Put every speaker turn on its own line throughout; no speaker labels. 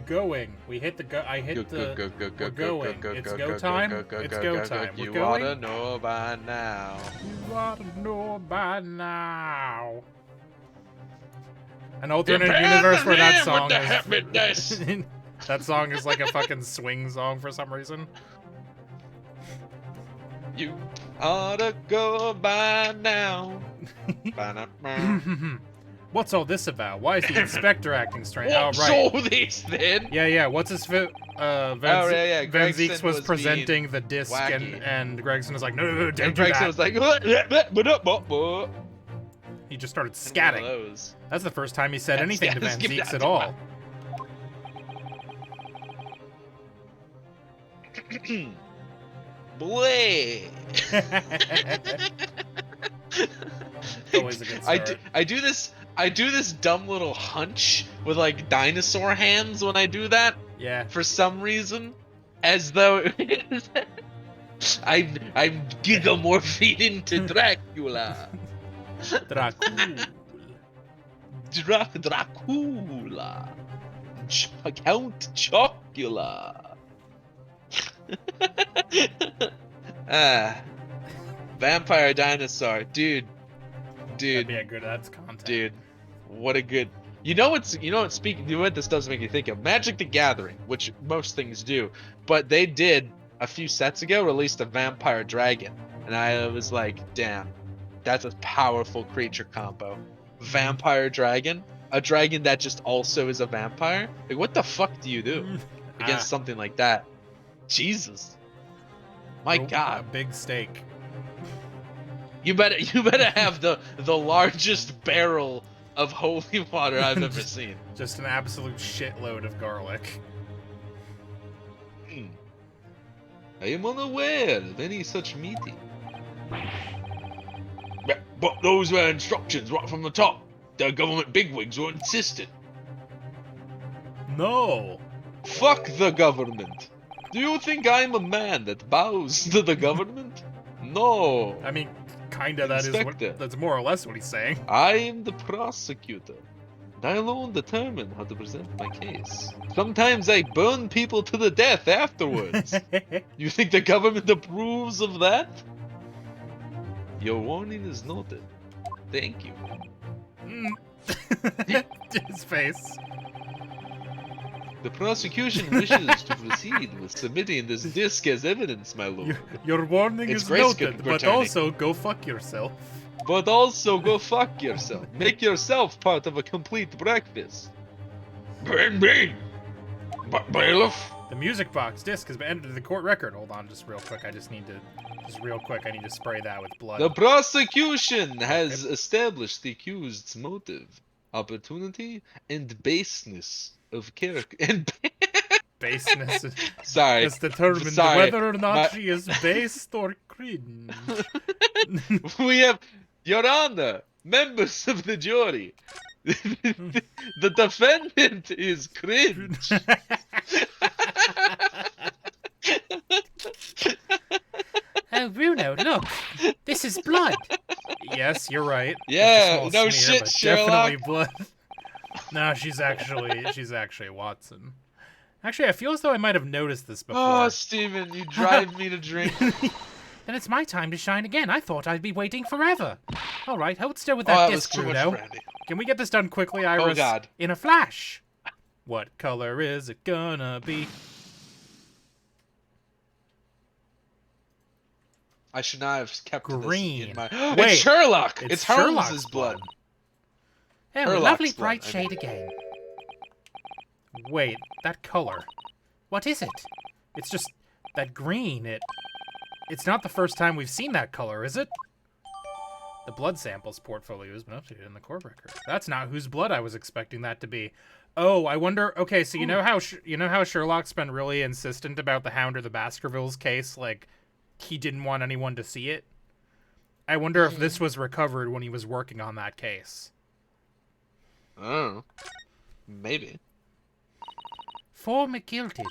Going. We hit the go. I hit the. We're going. It's go time. It's go time. We're
You
going.
oughta know by now.
You ought to know by now. An alternate universe where that song is. That song is like a fucking swing song for some reason.
You oughta go by now.
What's all this about? Why is the inspector acting strange?
What's
Oh, right.
all this then?
Yeah. What's his Van
Gregson
Zeeks was presenting the disc,
wacky.
and Gregson was like, no, don't
And
do
Gregson
that.
was like,
He just started scatting. That's the first time he said anything to Van Zeeks at all.
Boy.
Always a good start.
I do this dumb little hunch with like dinosaur hands when I do that.
Yeah.
For some reason, as though I'm gigamorphing into Dracula.
Dracula.
Dracula. Count Chocula. Vampire dinosaur, dude.
That'd be a good. That's content.
Dude, what a good. You know what this does make me think of? Magic the Gathering, which most things do, but they did a few sets ago released a vampire dragon, and I was like, damn, that's a powerful creature combo. Vampire dragon, a dragon that just also is a vampire. Like, what the fuck do you do against something like that? Jesus, my God,
a big steak.
You better have the largest barrel of holy water I've ever seen.
Just an absolute shitload of garlic.
I am unaware of any such meeting. But those were instructions right from the top. The government bigwigs were insistent.
No.
Fuck the government. Do you think I'm a man that bows to the government? No.
I mean, kinda. That's more or less what he's saying.
I am the prosecutor. And I alone determine how to present my case. Sometimes I burn people to the death afterwards. You think the government approves of that? Your warning is noted. Thank you.
His face.
The prosecution wishes to proceed with submitting this disc as evidence, my lord.
Your warning is noted, but also go fuck yourself.
But also go fuck yourself. Make yourself part of a complete breakfast. Brain. Bailiff.
The music box disc has been entered to the court record. Hold on, just real quick. I need to spray that with blood.
The prosecution has established the accused's motive, opportunity, and baseness of character. And
baseness.
Sorry.
Has determined whether or not she is based or cringe.
We have, Your Honor, members of the jury. The defendant is cringe.
Oh, Bruno, look. This is blood. Yes, you're right.
Yeah, no
smear,
shit, Sherlock.
Definitely blood. No, she's actually Watson. Actually, I feel as though I might have noticed this before.
Oh, Steven, you drive me to drink.
Then it's my time to shine again. I thought I'd be waiting forever. All right, hold still with that disc, Bruno. Can we get this done quickly, Iris?
Oh, God.
In a flash. What color is it gonna be?
I should not have kept
green.
This in my...
Wait,
it's Sherlock!
It's
Holmes' blood.
Oh, a lovely bright shade again. Wait, that color. What is it? It's just that green. It's not the first time we've seen that color, is it? The blood samples portfolio has been updated in the court record. That's not whose blood I was expecting that to be. Oh, I wonder. Okay, so you know how Sherlock's been really insistent about the Hound or the Baskervilles case, like he didn't want anyone to see it. I wonder if this was recovered when he was working on that case.
Oh, maybe.
For McGilded.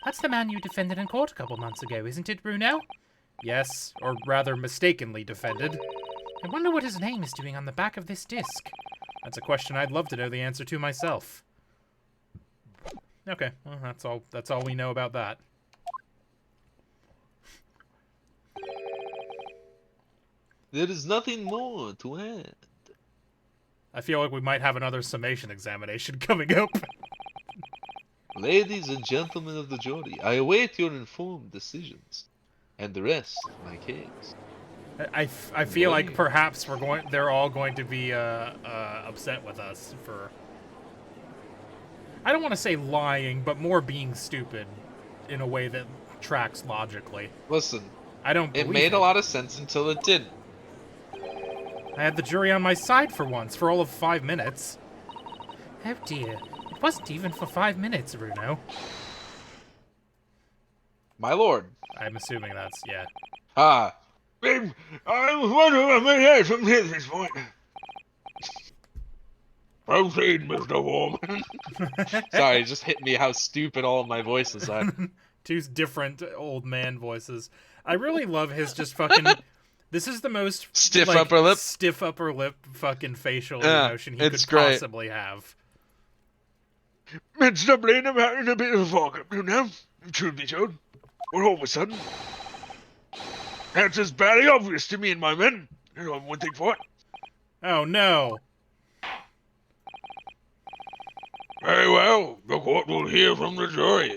That's the man you defended in court a couple months ago, isn't it, Bruno? Yes, or rather mistakenly defended. I wonder what his name is doing on the back of this disc. That's a question I'd love to know the answer to myself. Okay, well, that's all we know about that.
There is nothing more to add.
I feel like we might have another summation examination coming up.
Ladies and gentlemen of the jury, I await your informed decisions and the rest of my case.
I feel
What do
like
you-
perhaps they're all going to be upset with us for, I don't want to say lying, but more being stupid in a way that tracks logically.
Listen,
I don't
it
believe
made
it.
a lot of sense until it didn't.
I had the jury on my side for once, for all of 5 minutes. Oh dear, it wasn't even for 5 minutes, Bruno.
My lord.
I'm assuming that's, yeah.
Ah. I was wondering if I had something at this point. Proceed, Mr. Warman. Sorry, it just hit me how stupid all of my voices are.
Two different old man voices. I really love his just fucking... This is the most
Stiff
like,
upper lip?
stiff upper lip fucking facial
Yeah,
emotion he
it's
could
great.
possibly have.
Mr. Blaine, I'm having a bit of a fog up now. Truth be told, all of a sudden, that's just barely obvious to me and my men. I don't have one thing for it.
Oh no.
Very well, the court will hear from the jury.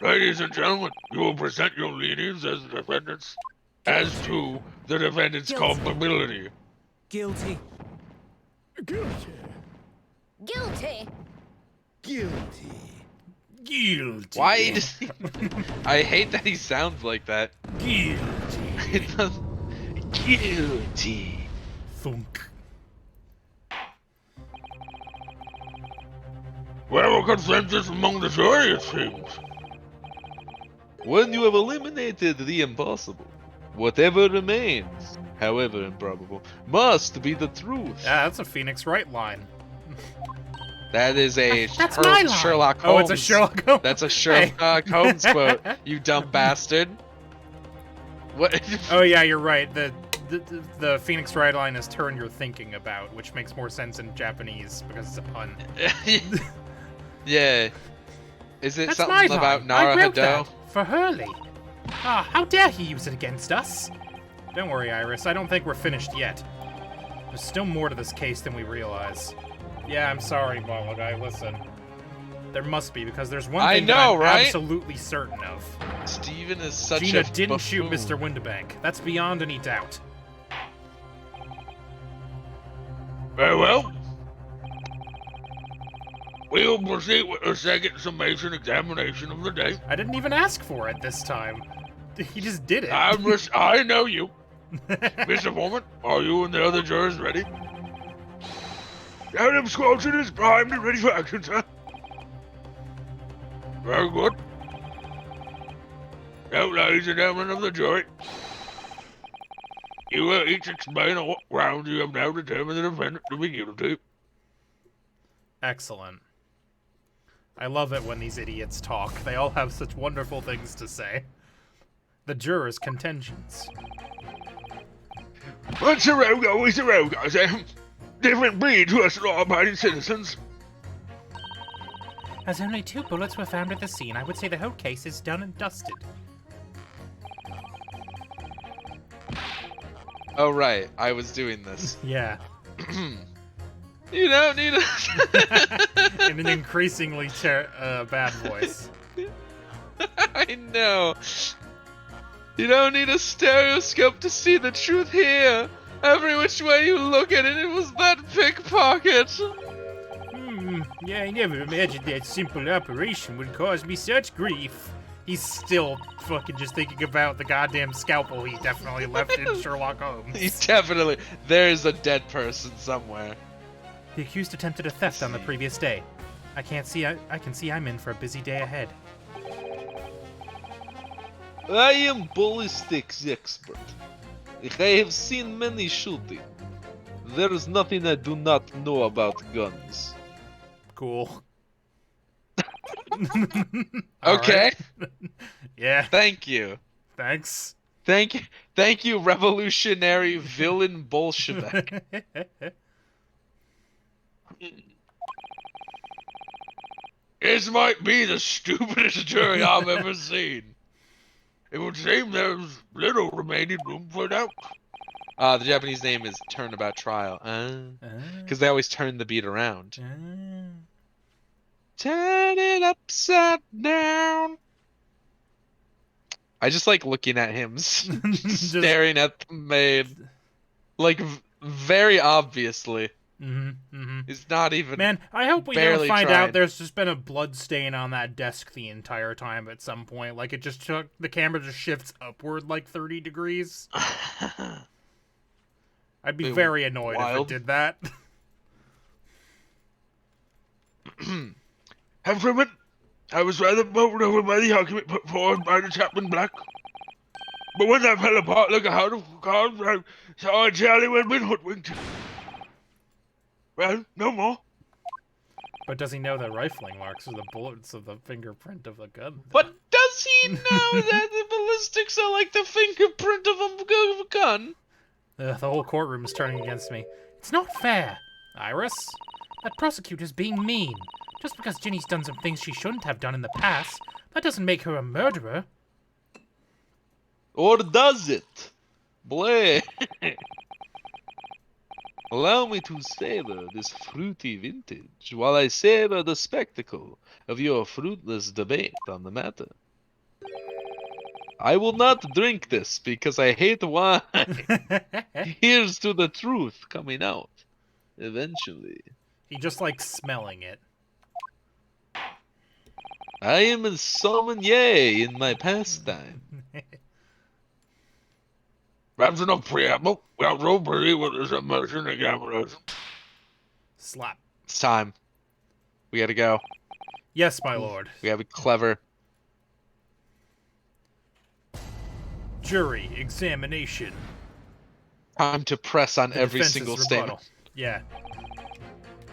Ladies and gentlemen, you will present your leanings as the defendants as to the defendant's
Guilty.
culpability.
Guilty.
Guilty.
Guilty.
Guilty.
Guilty.
Why does he... I hate that he sounds like that.
Guilty.
It does... Guilty.
Thunk.
Well, a consensus among the jury, it seems. When you have eliminated the impossible, whatever remains, however improbable, must be the truth.
Yeah, that's a Phoenix Wright line.
That is a
That's my line.
Sherlock Holmes.
Oh, it's a Sherlock Holmes.
That's a Sherlock Holmes quote, you dumb bastard. What?
Oh yeah, you're right. The Phoenix Wright line is "turn your thinking about," which makes more sense in Japanese because it's a pun.
Yeah. Is it
That's
something
my
about
line. I wrote
Naruto?
that for Hurley. Ah, how dare he use it against us? Don't worry, Iris. I don't think we're finished yet. There's still more to this case than we realize. Yeah, I'm sorry, Bala guy. Listen, there must be because there's one
I
thing
know,
that I'm
right?
absolutely certain of.
Steven is such
Gina
a
didn't shoot
buffoon.
Mr. Windibank. That's beyond any doubt.
Very well. We'll proceed with the second summation examination of the day.
I didn't even ask for it this time. He just did it.
I know you. Mr. Foreman, are you and the other jurors ready? Adam Squelchin is primed and ready for action, sir. Very good. Now, ladies and gentlemen of the jury, you will each explain on what grounds you have now determined the defendant to be guilty.
Excellent. I love it when these idiots talk. They all have such wonderful things to say. The jurors' contentions.
Once a rogue, always a rogue, I say. Different breed to us law-abiding citizens.
As only 2 bullets were found at the scene, I would say the whole case is done and dusted. Oh, right. I was doing this. Yeah. You don't need a... In an increasingly bad voice. I know. You don't need a stereoscope to see the truth here. Every which way you look at it, it was that pickpocket. Yeah, I never imagined that simple operation would cause me such grief. He's still fucking just thinking about the goddamn scalpel he definitely left in Sherlock Holmes.
He's definitely... There's a dead person somewhere.
The accused attempted a theft on the previous day. I can see I'm in for a busy day ahead.
I am ballistics expert. I have seen many shooting. There is nothing I do not know about guns.
Cool.
Okay.
Yeah.
Thank you.
Thanks.
Thank you, revolutionary Vilen Bolshevik. This might be the stupidest jury I've ever seen. It would seem there's little remaining room for doubt. The Japanese name is Turnabout Trial. Because they always turn the beat around. Turn it upside down. I just like looking at him staring at the maid. Like, very obviously. He's not even.
Man, I hope we don't
barely
find
trying.
out there's just been a blood stain on that desk the entire time at some point. Like, it just took. The camera just shifts upward like 30 degrees. I'd be very annoyed if it did that.
Gentlemen, I was rather bowled over by the argument put forward by the Chaplain Black. But when that fell apart like a house of cards, I saw a jolly well been hoodwinked. Well, no more.
But does he know that rifling marks are the bullets of the fingerprint of the gun?
But does he know that the ballistics are like the fingerprint of a gun?
The whole courtroom is turning against me. It's not fair, Iris. That prosecutor's being mean. Just because Ginny's done some things she shouldn't have done in the past, that doesn't make her a murderer.
Or does it? Bleh. Allow me to savor this fruity vintage while I savor the spectacle of your fruitless debate on the matter. I will not drink this because I hate wine. Here's to the truth coming out eventually.
He just likes smelling it.
I am a sommelier in my pastime.
That's enough preamble. Well, robbery with a motion examination.
Slap.
It's time. We gotta go.
Yes, my lord.
We gotta be clever.
Jury examination.
Time to press on
The
every
defense's
single
rebuttal.
statement.
Yeah.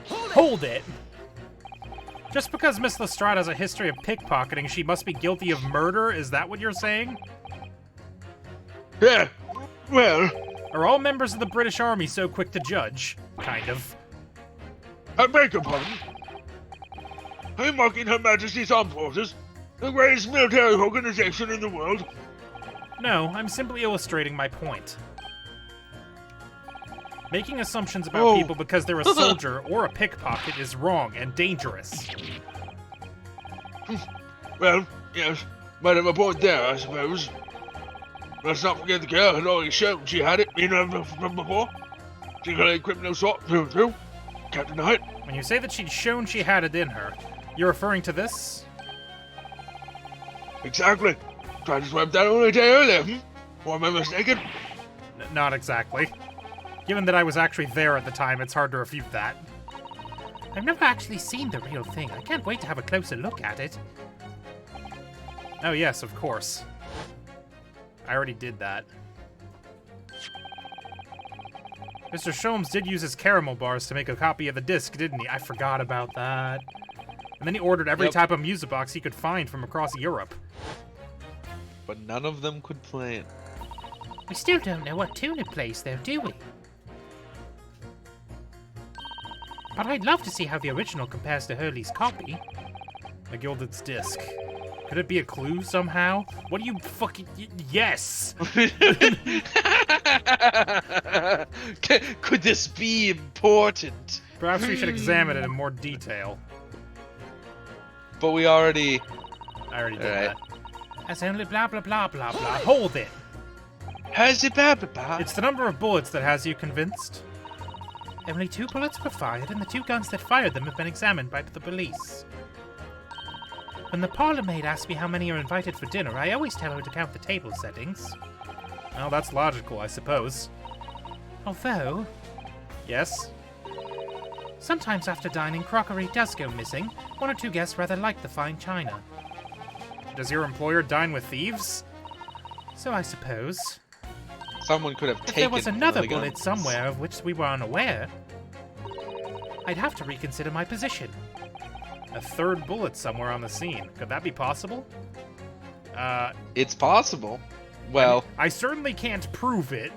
Hold it! Just because Miss Lestrade has a history of pickpocketing, she must be guilty of murder? Is that what you're saying?
Yeah, well,
Are all members of the British Army so quick to judge? Kind of.
I beg your pardon. I'm mocking Her Majesty's Armed Forces, the greatest military organization in the world.
No, I'm simply illustrating my point. Making assumptions about people because they're a soldier or a pickpocket is wrong and dangerous.
Well, yes, might have a point there, I suppose. Let's not forget the girl had already shown she had it in her from before. She got a criminal sort through and through. Can't deny it.
When you say that she'd shown she had it in her, you're referring to this?
Exactly. Tried to swipe that only a day earlier, Or am I mistaken?
Not exactly. Given that I was actually there at the time, it's hard to refute that. I've never actually seen the real thing. I can't wait to have a closer look at it. Oh yes, of course. I already did that. Mr. Sholmes did use his caramel bars to make a copy of the disc, didn't he? I forgot about that. And then he ordered every type of music box he could find from across Europe.
But none of them could play it.
We still don't know what tune it plays, though, do we? But I'd love to see how the original compares to Hurley's copy. A Gilded's disc. Could it be a clue somehow? What do you fucking... yes!
Could this be important?
Perhaps we should examine it in more detail.
But we already...
I already did that. As only blah blah blah blah blah. Hold it!
Has it blah?
It's the number of bullets that has you convinced. Only 2 bullets were fired, and the 2 guns that fired them have been examined by the police. When the parlor maid asks me how many are invited for dinner, I always tell her to count the table settings. Well, that's logical, I suppose. Although... Yes? Sometimes after dining, crockery does go missing. 1 or 2 guests rather like the fine china. Does your employer dine with thieves? So I suppose.
Someone could have
If
taken
there was another
one of the
bullet
guns.
somewhere of which we were unaware, I'd have to reconsider my position. A 3rd bullet somewhere on the scene. Could that be possible?
It's possible. Well,
I certainly can't prove it.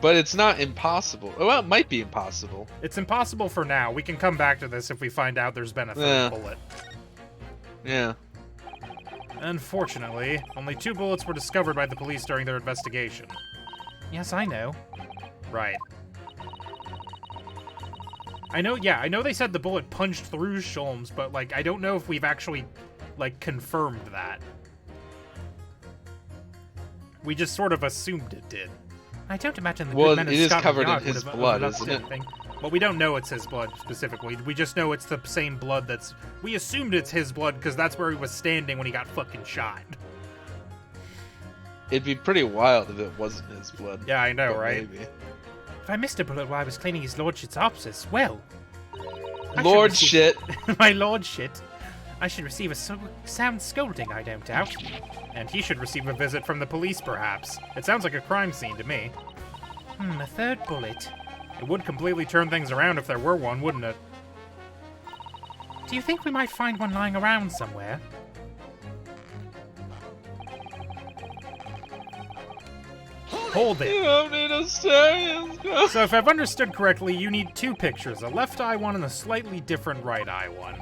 But it's not impossible. Well, it might be impossible.
It's impossible for now. We can come back to this if we find out there's been a third bullet.
Yeah.
Unfortunately, only 2 bullets were discovered by the police during their investigation. Yes, I know. Right. I know they said the bullet punched through Sholmes, but, like, I don't know if we've actually, like, confirmed that. We just sort of assumed it did. I don't imagine the good men of
it is
Scotland
covered in
Yard
his
would have
blood,
opened up
isn't
to
it?
anything. But we don't know it's his blood specifically. We just know it's the same blood that's... We assumed it's his blood because that's where he was standing when he got fucking shot.
It'd be pretty wild if it wasn't his blood.
Yeah, I know,
But
right?
maybe.
If I missed a bullet while I was cleaning his lordship's offices, well... I should
Lord
receive-
shit.
My lord shit. I should receive a sound scolding, I don't doubt. And he should receive a visit from the police, perhaps. It sounds like a crime scene to me. A third bullet. It would completely turn things around if there were one, wouldn't it? Do you think we might find one lying around somewhere? Hold it.
You don't need a serious.
So if I've understood correctly, you need 2 pictures, a left eye one and a slightly different right eye one.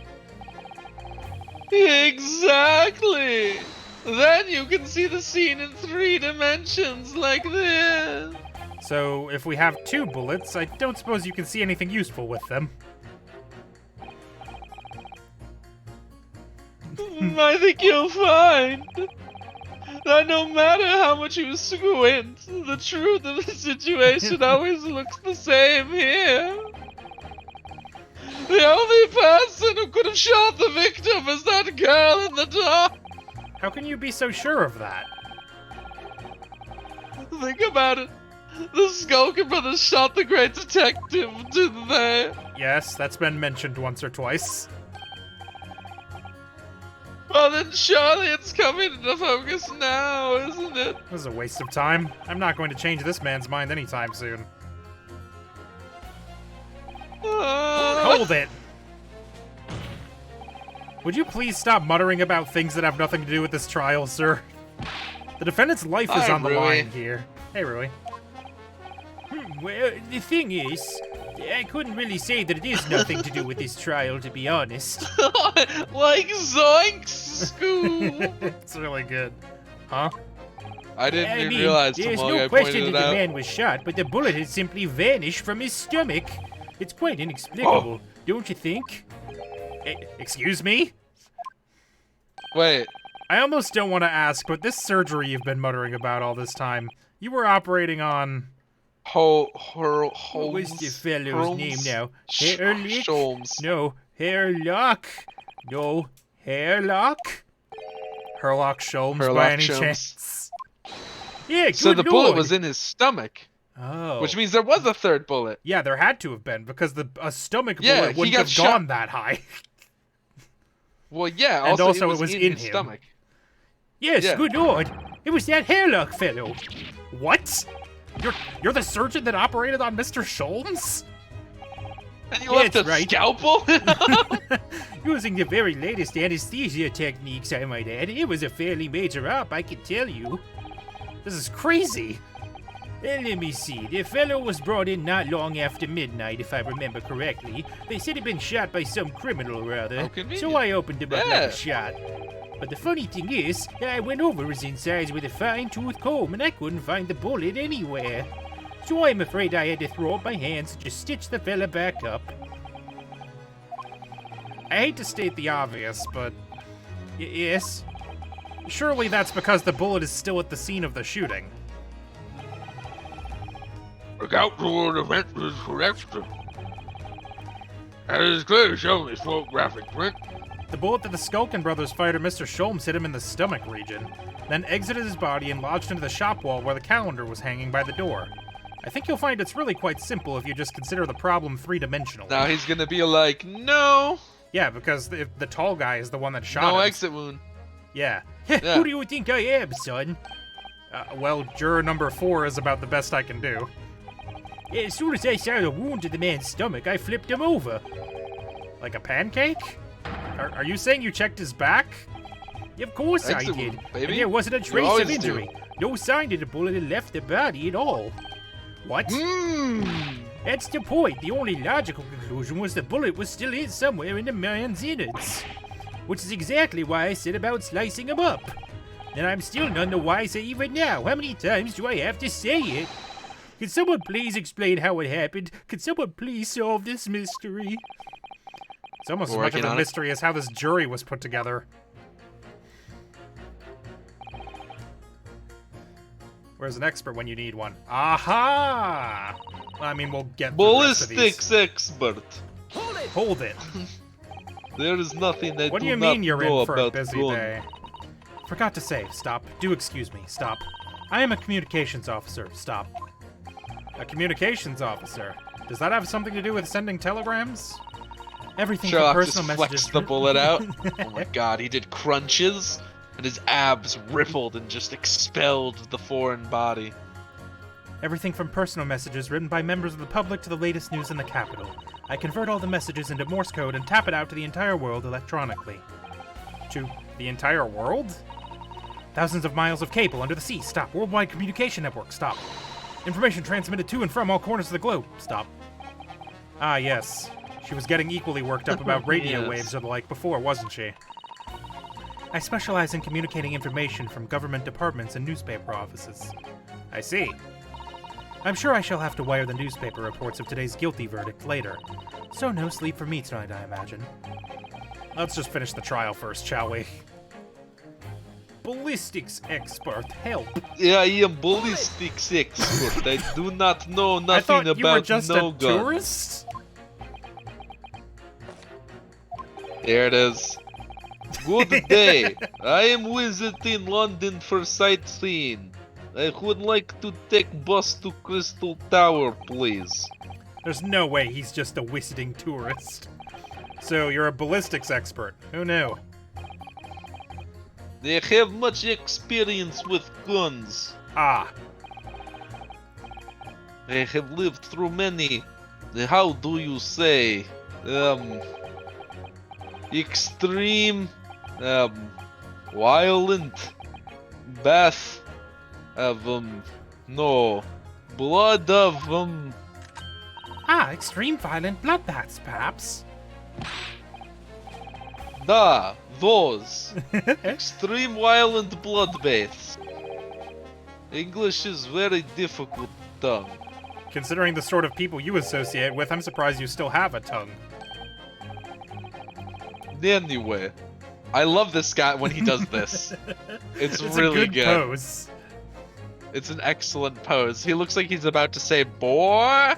Exactly. Then you can see the scene in 3 dimensions like this.
So if we have 2 bullets, I don't suppose you can see anything useful with them.
I think you'll find that no matter how much you squint, the truth of the situation always looks the same here. The only person who could have shot the victim is that girl in the dark.
How can you be so sure of that?
Think about it. The Skulker brothers shot the great detective, didn't they?
Yes, that's been mentioned once or twice.
Well, then surely it's coming into focus now, isn't it?
This is a waste of time. I'm not going to change this man's mind anytime soon. Hold it! Would you please stop muttering about things that have nothing to do with this trial, sir? The defendant's life is
Hi,
on the
Rui.
line here. Hey, Rui. Well, the thing is, I couldn't really say that it is nothing to do with this trial, to be honest.
Like Zoinks Scoob.
It's really good. Huh?
I didn't even realize
there's
Tomog,
no
I
question
pointed
that
it
the
out.
man was shot, but the bullet had simply vanished from his stomach. It's quite inexplicable, don't you think? Excuse me?
Wait,
I almost don't want to ask, but this surgery you've been muttering about all this time, you were operating on... What was the fellow's name now? Hairlick?
Sholmes.
No, Hairlock. No, Hairlock? Herlock Sholmes, by
Herlock
any
Sholmes.
chance? Yeah, good
So the bullet
lord.
was in his stomach,
Oh.
which means there was a third bullet.
Yeah, there had to have been, because a stomach
Yeah,
bullet
he
wouldn't
got
have
shot-
gone that high.
Well, yeah.
And also
it was in
in
his
him.
stomach.
Yes,
Yeah.
good lord. It was that Hairlock fellow. What? You're the surgeon that operated on Mr. Sholmes?
And you left a
That's right.
scalpel?
Using the very latest anesthesia techniques, I might add. It was a fairly major op, I can tell you. This is crazy. Let me see. The fellow was brought in not long after midnight, if I remember correctly. They said he'd been shot by some criminal or other,
How convenient.
so I opened him up like
Yeah.
a shot. But the funny thing is, I went over his insides with a fine-tooth comb, and I couldn't find the bullet anywhere. So I'm afraid I had to throw up my hands and just stitch the fella back up. I hate to state the obvious, but... yes? Surely that's because the bullet is still at the scene of the shooting.
Look out for the event was correct. That is clearly shown in this photographic print.
The bullet that the Skulkin brothers fired at Mr. Sholmes hit him in the stomach region, then exited his body and lodged into the shop wall where the calendar was hanging by the door. I think you'll find it's really quite simple if you just consider the problem three-dimensional.
Now he's gonna be like, no,
Yeah, because the tall guy is the one that shot
no
him.
exit wound.
Yeah.
Yeah.
Who do you think I am, son? Well, juror number 4 is about the best I can do. As soon as I saw the wound to the man's stomach, I flipped him over. Like a pancake? Are you saying you checked his back? Of course I
Exit
did.
wound, baby.
And there wasn't a
You
trace
always
of
do.
injury. No sign that the bullet had left the body at all. What?
Hmm.
That's the point. The only logical conclusion was the bullet was still in somewhere in the man's innards. Which is exactly why I said about slicing him up. And I'm still none the wiser even now. How many times do I have to say it? Can someone please explain how it happened? Can someone please solve this mystery? It's almost as much of
Working
a
on it.
mystery as how this jury was put together. Where's an expert when you need one? Aha! I mean, we'll get through the rest of these.
Ballistics expert.
Hold it.
There is nothing I
What do
do
you
not
mean you're
know
in for a
about
busy
gun.
day? Forgot to say, stop. Do excuse me, stop. I am a communications officer, stop. A communications officer? Does that have something to do with sending telegrams? Everything from
Sherlock
personal
just
messages.
flexed the bullet out. Oh my god, he did crunches, and his abs rippled and just expelled the foreign body.
Everything from personal messages written by members of the public to the latest news in the capital. I convert all the messages into Morse code and tap it out to the entire world electronically. To the entire world? Thousands of miles of cable under the sea, stop. Worldwide communication network, stop. Information transmitted to and from all corners of the globe, stop. Ah, yes. She was getting equally worked up about radio
Yes.
waves or the like before, wasn't she? I specialize in communicating information from government departments and newspaper offices. I see. I'm sure I shall have to wire the newspaper reports of today's guilty verdict later. So no sleep for me tonight, I imagine. Let's just finish the trial first, shall we? Ballistics expert, help.
Yeah, I am ballistics expert. I do not know
I
nothing
thought you were
about
just
no
a
gun.
tourist?
There it is. Good day. I am visiting London for sightseeing. I would like to take bus to Crystal Tower, please.
There's no way he's just a visiting tourist. So you're a ballistics expert. Who knew?
They have much experience with guns.
Ah,
They have lived through many, how do you say, extreme, violent, bath of, no, blood of,
extreme violent bloodbaths, perhaps.
da, those. Extreme violent bloodbaths. English is very difficult tongue.
Considering the sort of people you associate with, I'm surprised you still have a tongue.
Anyway,
I love this guy when he does this. It's really
a good pose.
It's an excellent pose. He looks like he's about to say, boy.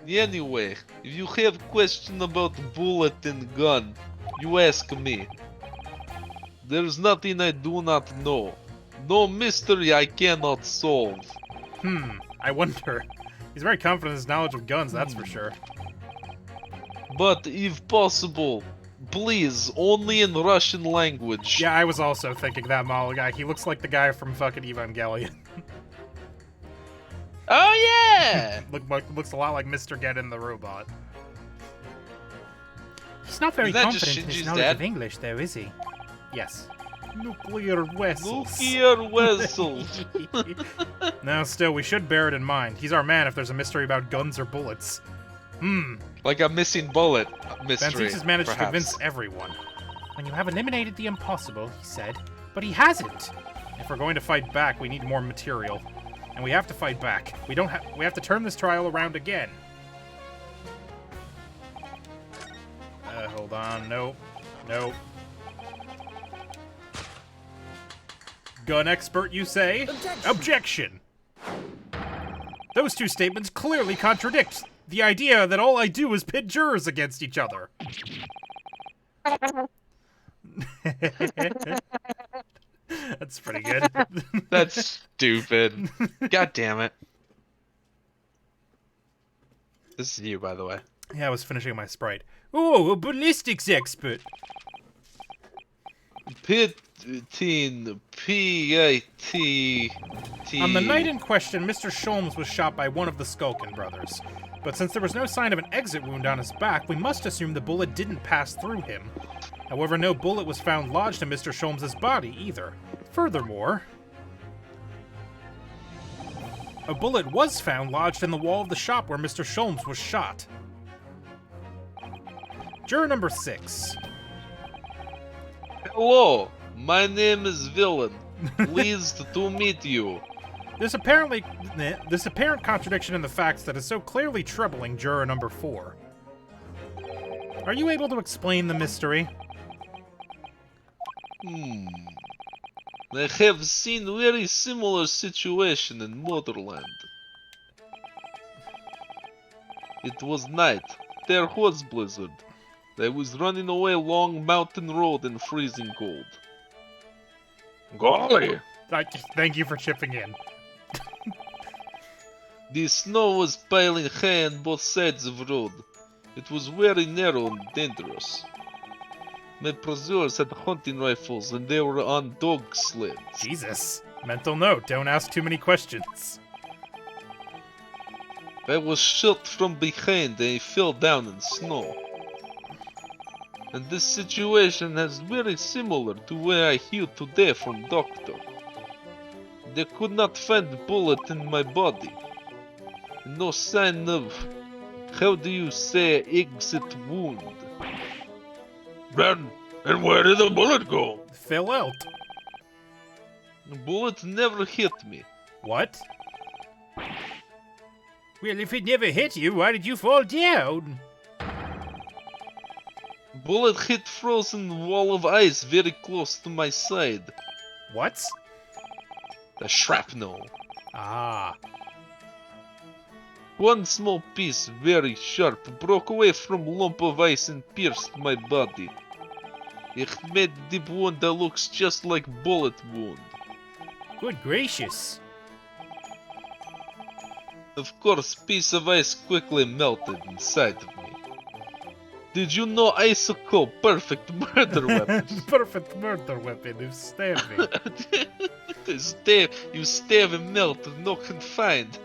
anyway, if you have question about bullet and gun, you ask me. There's nothing I do not know. No mystery I cannot solve.
I wonder. He's very confident in his knowledge of guns, that's for sure.
But if possible, please, only in Russian language.
Yeah, I was also thinking that model guy. He looks like the guy from fucking Evangelion.
Oh yeah.
Looks a lot like Mr. Get in the Robot. He's not very
Is that just
confident in his
Shinji's
knowledge
dad?
of English, though, is he? Yes. Nuclear vessels.
Nuclear vessels.
Now, still, we should bear it in mind. He's our man if there's a mystery about guns or bullets.
Like a missing bullet mystery.
Van has managed to
perhaps.
convince everyone. When you have eliminated the impossible, he said, but he hasn't. If we're going to fight back, we need more material. And we have to fight back. We have to turn this trial around again. Hold on. Nope. Gun expert, you say? Objection! Those two statements clearly contradict the idea that all I do is pit jurors against each other. That's pretty good.
That's stupid. God damn it. This is you, by the way.
Yeah, I was finishing my Sprite. Oh, a ballistics expert.
Pitting, P-I-T-T...
On the night in question, Mr. Sholmes was shot by one of the Skulkin brothers. But since there was no sign of an exit wound on his back, we must assume the bullet didn't pass through him. However, no bullet was found lodged in Mr. Sholmes' body either. Furthermore... A bullet was found lodged in the wall of the shop where Mr. Sholmes was shot. Juror number 6.
Hello, my name is Vilen. Pleased to meet you.
There's this apparent contradiction in the facts that is so clearly troubling juror number 4. Are you able to explain the mystery?
I have seen very similar situation in Motherland. It was night. There was blizzard. I was running away along mountain road in freezing cold.
Golly!
Thank you for chipping in.
The snow was piling high on both sides of the road. It was very narrow and dangerous. My pursuers had hunting rifles and they were on dog sleds.
Jesus. Mental note, don't ask too many questions.
I was shot from behind and I fell down in snow. And this situation is very similar to where I hear today from doctor. They could not find bullet in my body. No sign of, how do you say, exit wound.
Then, and where did the bullet go?
Fell out.
The bullet never hit me.
What? Well, if it never hit you, why did you fall down?
Bullet hit frozen wall of ice very close to my side.
What?
The shrapnel.
Ah.
One small piece, very sharp, broke away from lump of ice and pierced my body. It made deep wound that looks just like bullet wound.
Good gracious.
Of course, piece of ice quickly melted inside of me. Did you know icicle perfect murder weapon?
Perfect murder weapon of stabbing.
You stab and melt with no confined.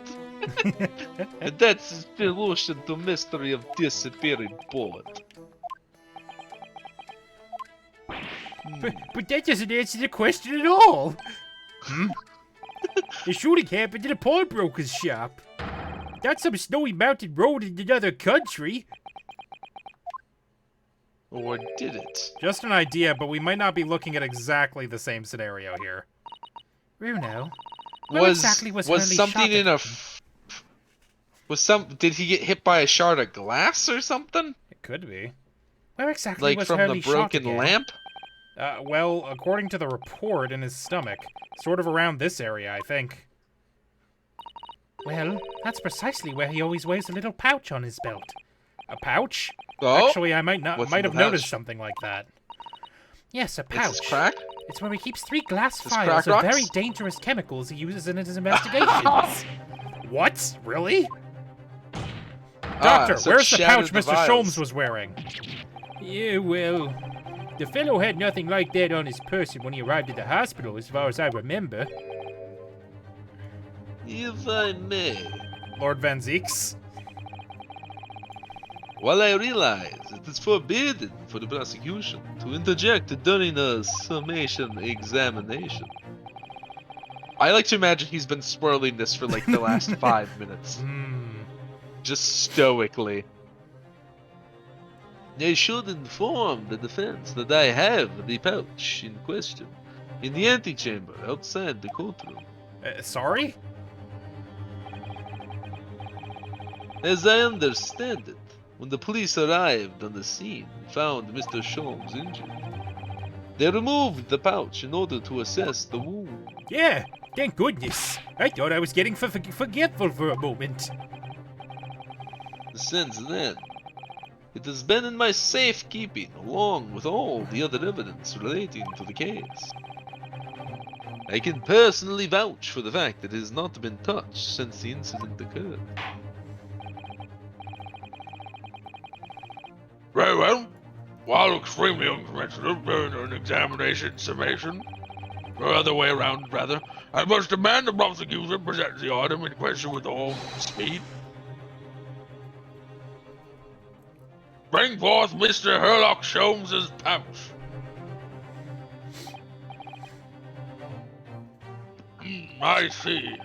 And that's the solution to mystery of disappearing bullet.
But that doesn't answer the question at all. The shooting happened in a pawnbroker's shop. Not some snowy mountain road in another country.
Or did it?
Just an idea, but we might not be looking at exactly the same scenario here. Bruno, where exactly was Hurley
something
shot
in a did he get hit by a shard of glass or something?
It could be. Where exactly
Like
was
from
Hurley
the broken
shot again?
lamp?
Well, according to the report, in his stomach. Sort of around this area, I think. Well, that's precisely where he always wears a little pouch on his belt. A pouch?
Oh,
Actually, I might
what's
have
in the
noticed
pouch?
something like that. Yes, a
It's
pouch.
his crack?
It's where he keeps 3 glass
His
vials
crack
of
rocks?
very dangerous chemicals he uses in his investigations. What? Really? Doctor,
so
where's the pouch
shattered the
Mr.
vials.
Sholmes was wearing? Yeah, well, the fellow had nothing like that on his person when he arrived at the hospital, as far as I remember.
If I may.
Lord Van Zeeks?
While I realize it is forbidden for the prosecution to interject during a summation examination, I like to imagine he's been swirling this for like the last 5 minutes. Just stoically. I should inform the defense that I have the pouch in question in the antechamber outside the courtroom.
Sorry?
As I understand it, when the police arrived on the scene and found Mr. Sholmes injured, they removed the pouch in order to assess the wound.
Yeah, thank goodness. I thought I was getting forgetful for a moment.
Since then, it has been in my safekeeping along with all the other evidence relating to the case. I can personally vouch for the fact that it has not been touched since the incident occurred.
Very well. While extremely unconventional during an examination summation, or other way around, rather, I must demand the prosecution present the item in question with all speed. Bring forth Mr. Herlock Sholmes's pouch. I see.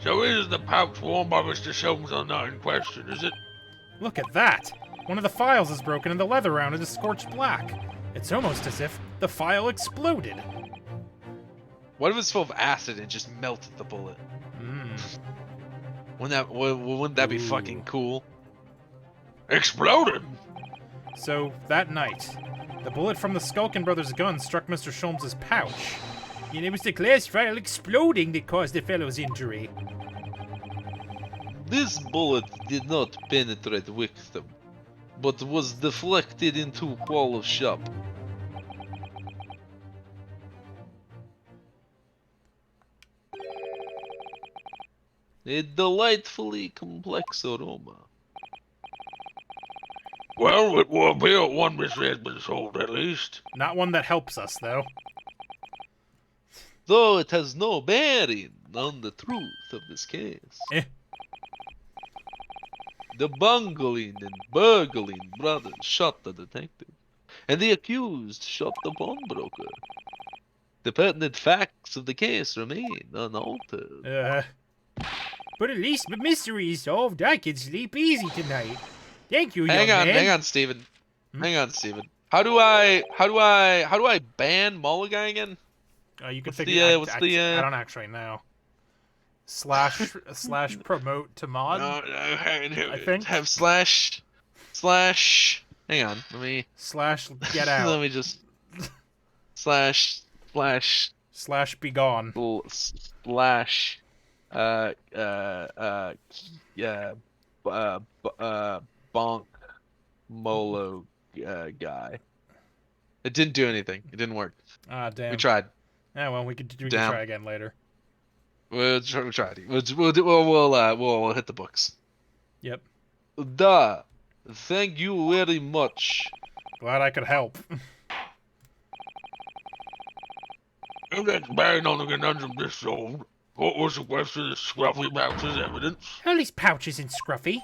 So it is the pouch worn by Mr. Soames on that in question, is it?
Look at that! One of the files is broken and the leather around it is scorched black. It's almost as if the file exploded.
What if it's full of acid and just melted the bullet? Wouldn't that be fucking cool?
Exploded?
So, that night, the bullet from the Skulkin brothers' gun struck Mr. Sholmes' pouch. And it was the glass file exploding that caused the fellow's injury.
This bullet did not penetrate victim, but was deflected into wall of shop. A delightfully complex aroma.
Well, it will appear one mystery has been solved at least.
Not one that helps us, though.
Though it has no bearing on the truth of this case.
Eh.
The bungling and burgling brothers shot the detective, and the accused shot the pawnbroker. The pertinent facts of the case remain unaltered.
But at least the mystery is solved. I can sleep easy tonight. Thank you,
Hang
young
on,
man.
hang on, Steven. Hang on, Steven. How do I ban Mulligan again?
You can
What's
figure.
the,
I don't actually know. Slash promote to mod. I think.
Have slash. Hang on, let me.
Slash get out.
Let me just. Slash.
Slash be gone.
Slash. Bonk. Molo. Guy. It didn't do anything. It didn't work.
Ah, damn.
We tried.
Yeah, well, we can
Damn.
try again later.
We'll try it. We'll hit the books.
Yep.
Thank you very much.
Glad I could help.
If that's bad on the conundrum this solved, what was the question of Scruffy Pouch's evidence?
Hurley's pouch isn't scruffy.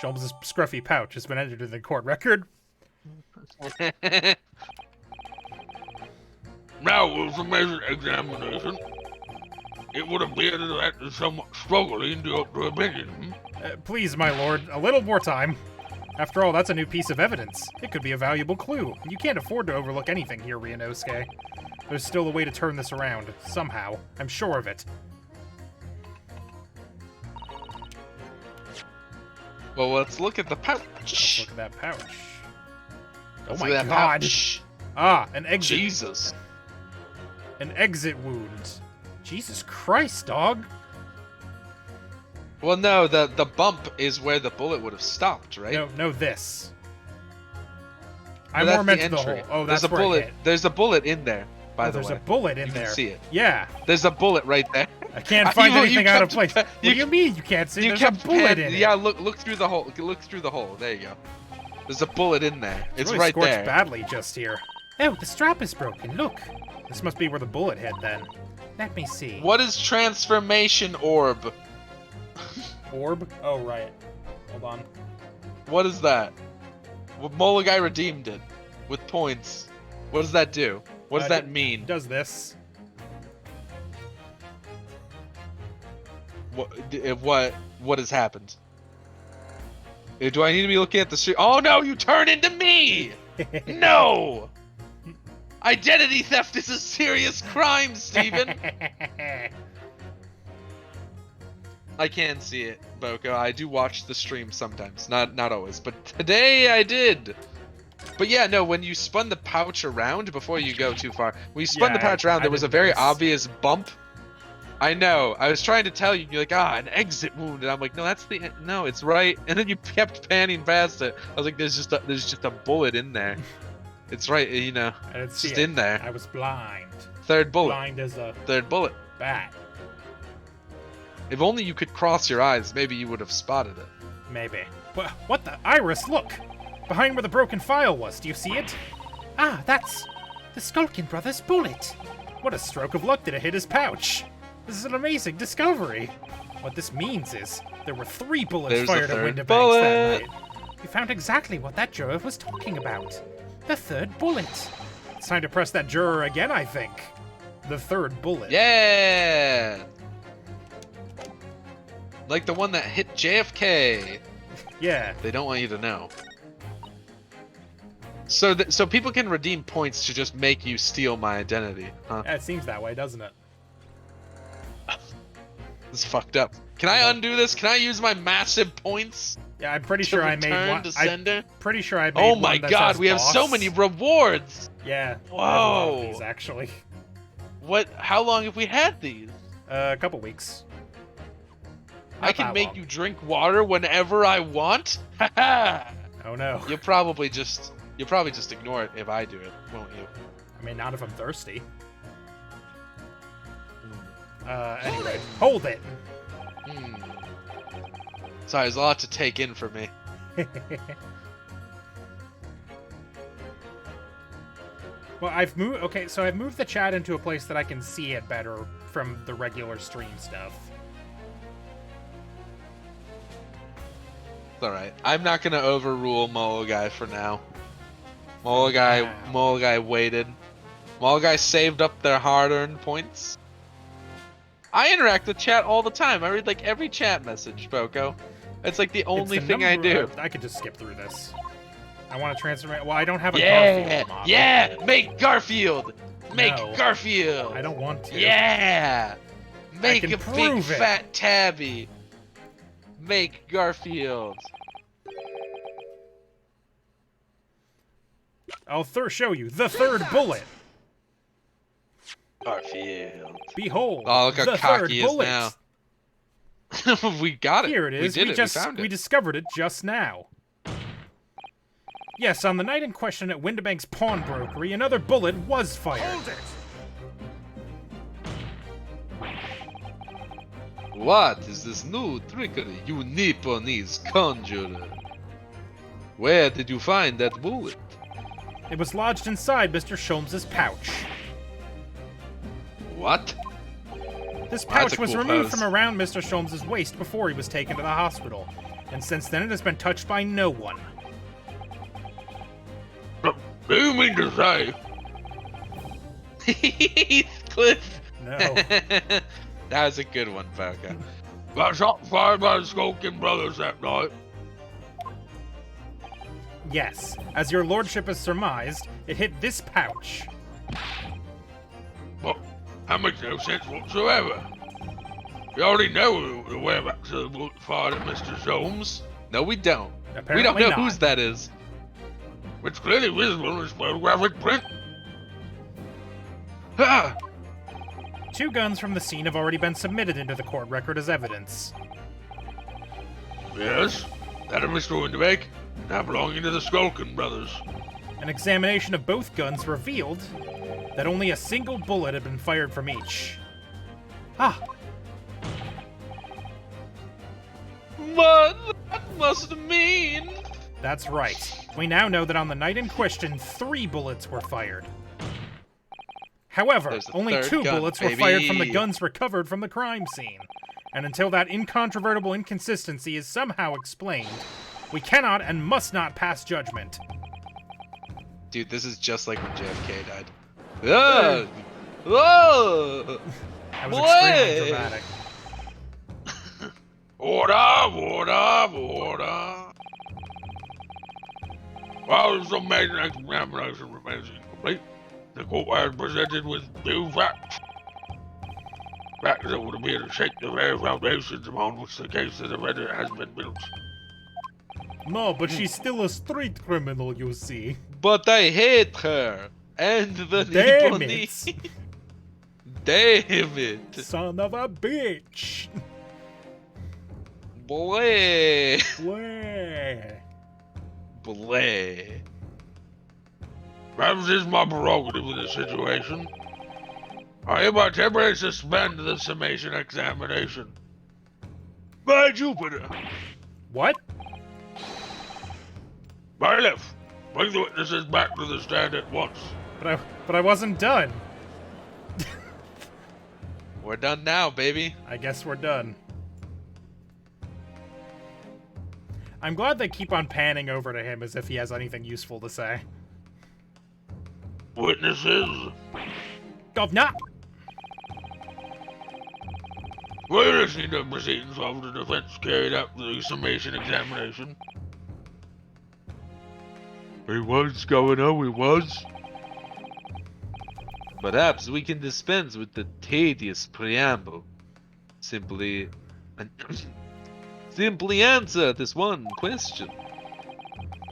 Sholmes' scruffy pouch has been entered in the court record.
Now, with the measured examination, it would appear that is somewhat struggling to up to opinion.
Please, my lord, a little more time. After all, that's a new piece of evidence. It could be a valuable clue. You can't afford to overlook anything here, Ryunosuke. There's still a way to turn this around. Somehow. I'm sure of it.
Well, let's look at the pouch.
Let's look at that pouch. Oh
Let's
my
look at that
god.
pouch.
Ah, an exit.
Jesus.
An exit wound. Jesus Christ, dog.
Well, no, the bump is where the bullet would have stopped, right?
No, this.
No,
I'm
that's
more meant
the
to the hole.
entry.
Oh, that's
there's a
where
bullet.
it hit.
There's a bullet in there, by the
There's
way.
a bullet in
You
there.
can see it.
Yeah.
There's a bullet right there.
I can't find anything out of place.
kept-
What do you mean you can't see?
You
There's
kept
a bullet in
yeah,
it.
look through the hole. Look through the hole. There you go. There's a bullet in there. It's
really
right
scorched
there.
badly just here. Oh, the strap is broken. Look. This must be where the bullet hit then. Let me see.
What is transformation orb?
Orb? Oh, right. Hold on.
What is that? What Mologai redeemed it with points. What does that do? What does that
It
mean?
does this.
What has happened? Do I need to be looking at the street? Oh no, you turn into me! No! Identity theft is a serious crime, Steven! I can see it, Boko. I do watch the stream sometimes. Not always, but today I did. But yeah, no, when you spun the pouch around, before you go too far, when you spun the pouch around, there was a very obvious bump. I know. I was trying to tell you, you're like, an exit wound, and I'm like, no, no, it's right. And then you kept panning past it. I was like, there's just a bullet in there. It's right, you know.
I didn't
It's
see
just
it.
in there.
I was blind.
Third bullet.
Blind as a
Third bullet.
bat.
If only you could cross your eyes, maybe you would have spotted it.
Maybe. What the? Iris, look! Behind where the broken file was, do you see it? Ah, that's the Skulkin brothers' bullet. What a stroke of luck that it hit his pouch. This is an amazing discovery. What this means is there were 3 bullets
There's the
fired at
third
Windibanks
bullet.
that night. We found exactly what that juror was talking about. The 3rd bullet. It's time to press that juror again, I think. The 3rd bullet.
Yeah! Like the one that hit JFK.
Yeah.
They don't want you to know. So so people can redeem points to just make you steal my identity, huh?
Yeah, it seems that way, doesn't it?
This is fucked up. Can I undo this? Can I use my massive points
Yeah, I'm pretty
to
sure I made
return
one.
to
I'm
sender?
pretty sure I made
Oh
one
my
that
god,
says
we have so
boss.
many rewards!
Yeah. I have a lot of
Whoa!
these, actually.
What? How long have we had these?
A couple weeks.
I
Not
can
that
make
long.
you drink water whenever I want? Haha!
Oh no.
You'll probably just ignore it if I do it, won't you?
I mean, not if I'm thirsty. Anyway, hold it.
Sorry, there's a lot to take in for me.
Well, I've moved. Okay, so I've moved the chat into a place that I can see it better from the regular stream stuff.
It's alright. I'm not gonna overrule Mologai for now.
Wow.
Mologai waited. Mologai saved up their hard-earned points. I interact with chat all the time. I read like every chat message, Boko. It's like the only
It's the
thing I
number-
do.
I could just skip through this. I want to transfer. Well, I don't have a
Yeah,
Garfield model.
yeah. Make Garfield. Make
No.
Garfield.
I don't want to.
Yeah. Make
can
a big
prove it.
fat tabby. Make Garfield.
I'll show you the third bullet.
Garfield.
Behold,
Oh, look how
the
cocky
third
he is
bullet.
now. We got it.
Here it is.
We did it.
Just
we found it.
discovered it just now. Yes, on the night in question at Windibank's pawnbrokery, another bullet was fired. Hold it!
What is this new trickery, you Nipponese conjurer? Where did you find that bullet?
It was lodged inside Mr. Sholmes's pouch.
What?
This
That's
pouch
a
was
cool
removed
pose.
from around Mr. Sholmes's waist before he was taken to the hospital, and since then it has been touched by no one.
Do you mean to say
Heathcliff.
No.
That was a good one, Boko.
got shot fired by the Skulking Brothers that night?
Yes, as your lordship has surmised, it hit this pouch.
Well, that makes no sense whatsoever. You already know the whereabouts of the bullet fired at Mr. Soames.
No, we don't.
Apparently
we don't know
not.
whose that is.
It's clearly visible in this photographic print. Ha!
2 guns from the scene have already been submitted into the court record as evidence.
Yes, that of Mr. Windibank, now belonging to the Skulking Brothers.
An examination of both guns revealed that only a single bullet had been fired from each. Ah,
What that must mean?
that's right. We now know that on the night in question, 3 bullets were fired. However,
There's the
only
third
2
gun,
bullets were fired from the
baby.
guns recovered from the crime scene. And until that incontrovertible inconsistency is somehow explained, we cannot and must not pass judgment.
Dude, this is just like when JFK died. Ah! Whoa!
That was
Boy!
extremely dramatic.
Order! While the major examination remains incomplete, the court has presented with new facts. Facts that would appear to shake the very foundations upon which the case of the Reddit has been built.
No, but she's still a street criminal, you see.
But I hate her and the
Damn
Nipponese.
it!
Damn it!
Son of a bitch!
Boy!
Way.
Bleh.
Perhaps it is my prerogative in this situation. I hereby temporarily suspend the summation examination. By Jupiter!
What?
By left, bring the witnesses back to the stand at once.
But I wasn't done.
We're done now, baby.
I guess we're done. I'm glad they keep on panning over to him as if he has anything useful to say.
Witnesses,
Governor!
We're listening to proceedings of the defense carried out the summation examination. We was, Governor, we was.
Perhaps we can dispense with the tedious preamble. Simply answer this one question.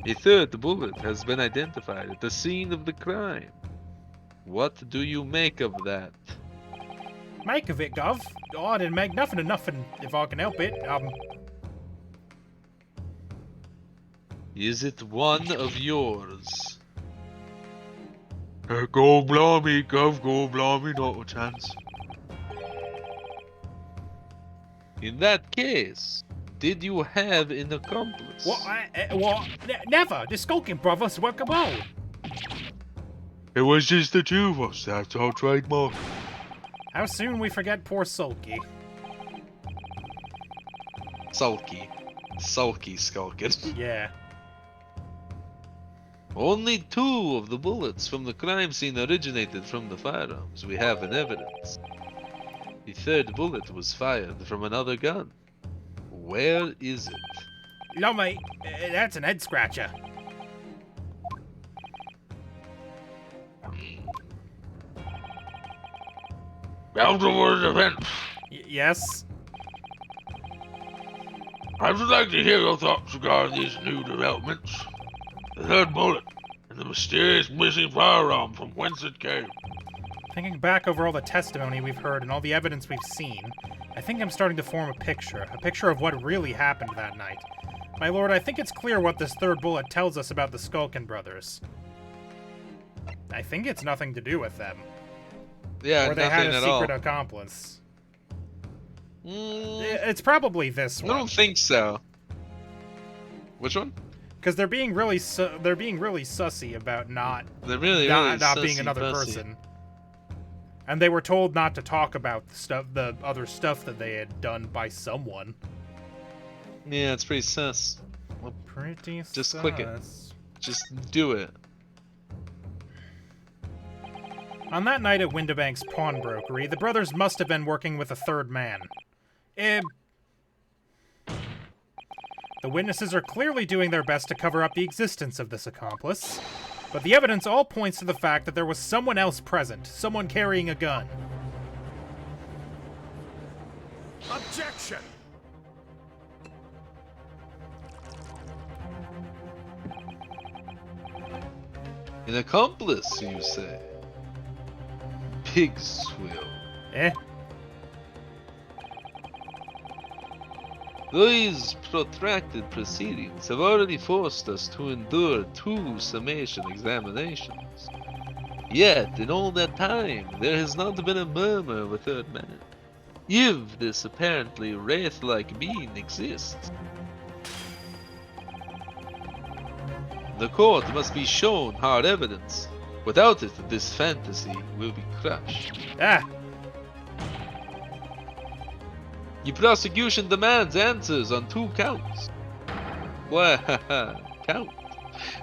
A third bullet has been identified at the scene of the crime. What do you make of that?
Make of it, Gov. Oh, I didn't make nothing of nothing, if I can help it.
Is it one of yours?
Go blimey, Gov, go blimey, not a chance.
In that case, did you have an accomplice?
What? Never. The Skulking Brothers were alone.
It was just the two of us, that's our trademark.
How soon we forget poor Sulky.
Sulky. Sulky skulking.
Yeah.
Only 2 of the bullets from the crime scene originated from the firearms we have in evidence. The third bullet was fired from another gun. Where is it?
Lummy, that's an head scratcher.
Counsel for the defense.
Yes?
I would like to hear your thoughts regarding these new developments. The third bullet, and the mysterious missing firearm from whence it came.
Thinking back over all the testimony we've heard and all the evidence we've seen, I think I'm starting to form a picture of what really happened that night. My lord, I think it's clear what this third bullet tells us about the Skulkin brothers. I think it's nothing to do with them.
Yeah,
Or they had
nothing
a
at all.
secret accomplice.
Mm,
It's probably this
I
one.
don't think so. Which one?
Because they're being really sussy about not
They're really
being
sussy
another
pussy.
person. And they were told not to talk about the other stuff that they had done by someone.
Yeah, it's pretty sus.
Pretty
Just
sus.
click it. Just do it.
On that night at Windibank's pawnbrokery, the brothers must have been working with a third man. The witnesses are clearly doing their best to cover up the existence of this accomplice, but the evidence all points to the fact that there was someone else present, someone carrying a gun.
Objection!
An accomplice, you say? Pig's swill.
Eh?
These protracted proceedings have already forced us to endure 2 summation examinations. Yet, in all that time, there has not been a murmur of a third man. If this apparently wraith-like being exists, the court must be shown hard evidence. Without it, this fantasy will be crushed.
Ah!
The prosecution demands answers on 2 counts. Well, count.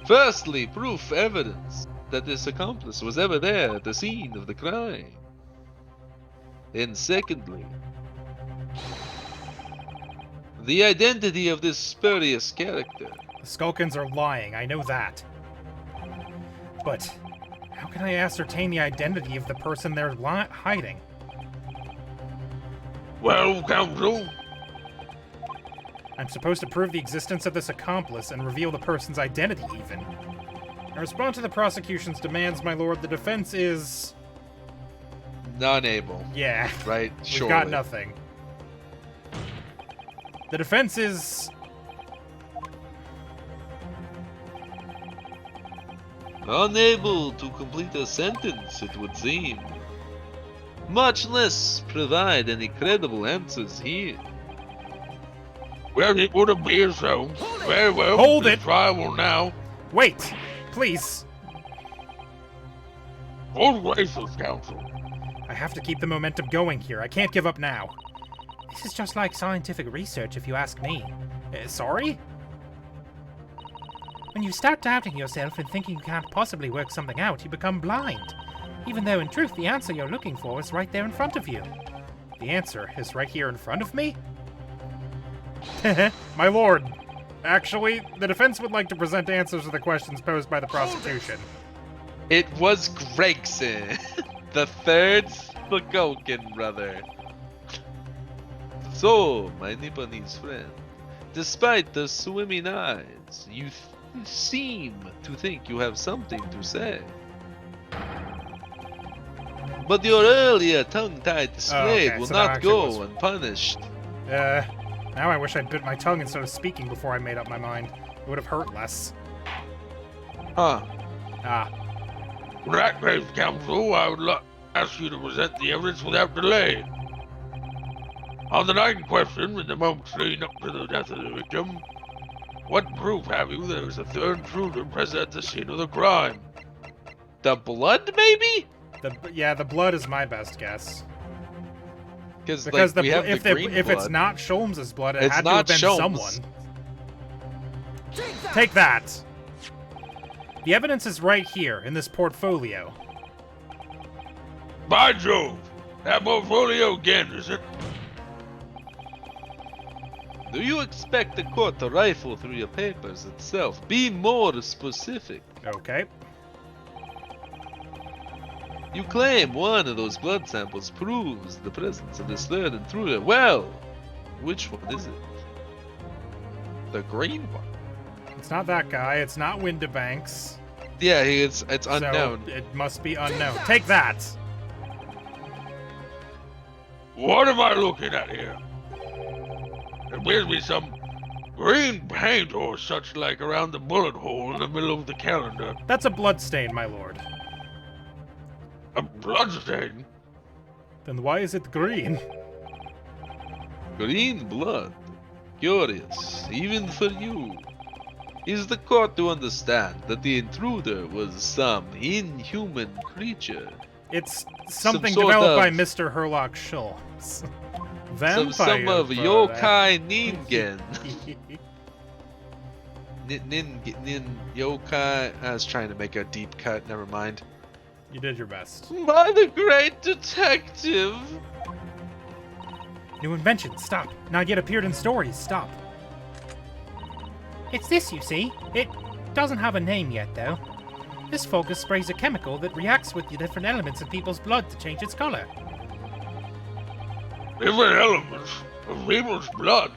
Firstly, proof evidence that this accomplice was ever there at the scene of the crime. And secondly, the identity of this spurious character.
The Skulkins are lying, I know that. But how can I ascertain the identity of the person they're hiding?
Well, Counsel,
I'm supposed to prove the existence of this accomplice and reveal the person's identity, even. In response to the prosecution's demands, my lord, the defense is...
Non-able,
yeah,
right?
we've
Surely.
got nothing. The defense is...
Unable to complete a sentence, it would seem. Much less provide any credible answers here.
well, it would appear so. Very well,
Hold
the
it.
trial will now.
Wait! Please!
Most gracious, Counsel.
I have to keep the momentum going here. I can't give up now. This is just like scientific research, if you ask me. Sorry? When you start doubting yourself and thinking you can't possibly work something out, you become blind. Even though, in truth, the answer you're looking for is right there in front of you. The answer is right here in front of me? My lord, actually, the defense would like to present answers to the questions posed by the prosecution.
It was Gregson, the third Spokoken brother.
So, my Nipponese friend, despite the swimming eyes, you seem to think you have something to say. But your earlier tongue-tied display
okay,
will
so that
not
actually
go
was-
unpunished.
Now I wish I'd bit my tongue instead of speaking before I made up my mind. It would have hurt less.
Huh.
Ah,
In that case, counsel, I would ask you to present the evidence without delay. On the night in question, in the moments leading up to the death of the victim, what proof have you there was a third intruder present at the scene of the crime?
The blood, maybe?
the blood is my best guess.
Because
Because
we have
if
the green
it's
blood.
not Sholmes' blood, it
It's
had to have
not
been
Sholmes.
someone. Take that! The evidence is right here, in this portfolio.
By Jove! That portfolio again, is it?
Do you expect the court to rifle through your papers itself? Be more specific.
Okay.
You claim one of those blood samples proves the presence of this third intruder. Well, which one is it?
The green one.
It's not that guy, it's not Windibanks.
Yeah, it's unknown.
So it must be unknown. Take that!
What am I looking at here? There appears to be some green paint or such like around the bullet hole in the middle of the calendar.
That's a blood stain, my lord.
A bloodstain?
Then why is it green?
Green blood. Curious, even for you. Is the court to understand that the intruder was some inhuman creature?
It's something
sort
developed by
of-
Mr. Herlock Schultz.
Some of
brother.
yokai ningen.
Nin yokai. I was trying to make a deep cut. Never mind.
You did your best.
By the great detective.
New invention, stop. Not yet appeared in stories, stop. It's this, you see. It doesn't have a name yet, though. This focus sprays a chemical that reacts with the different elements in people's blood to change its color.
Different elements of people's blood?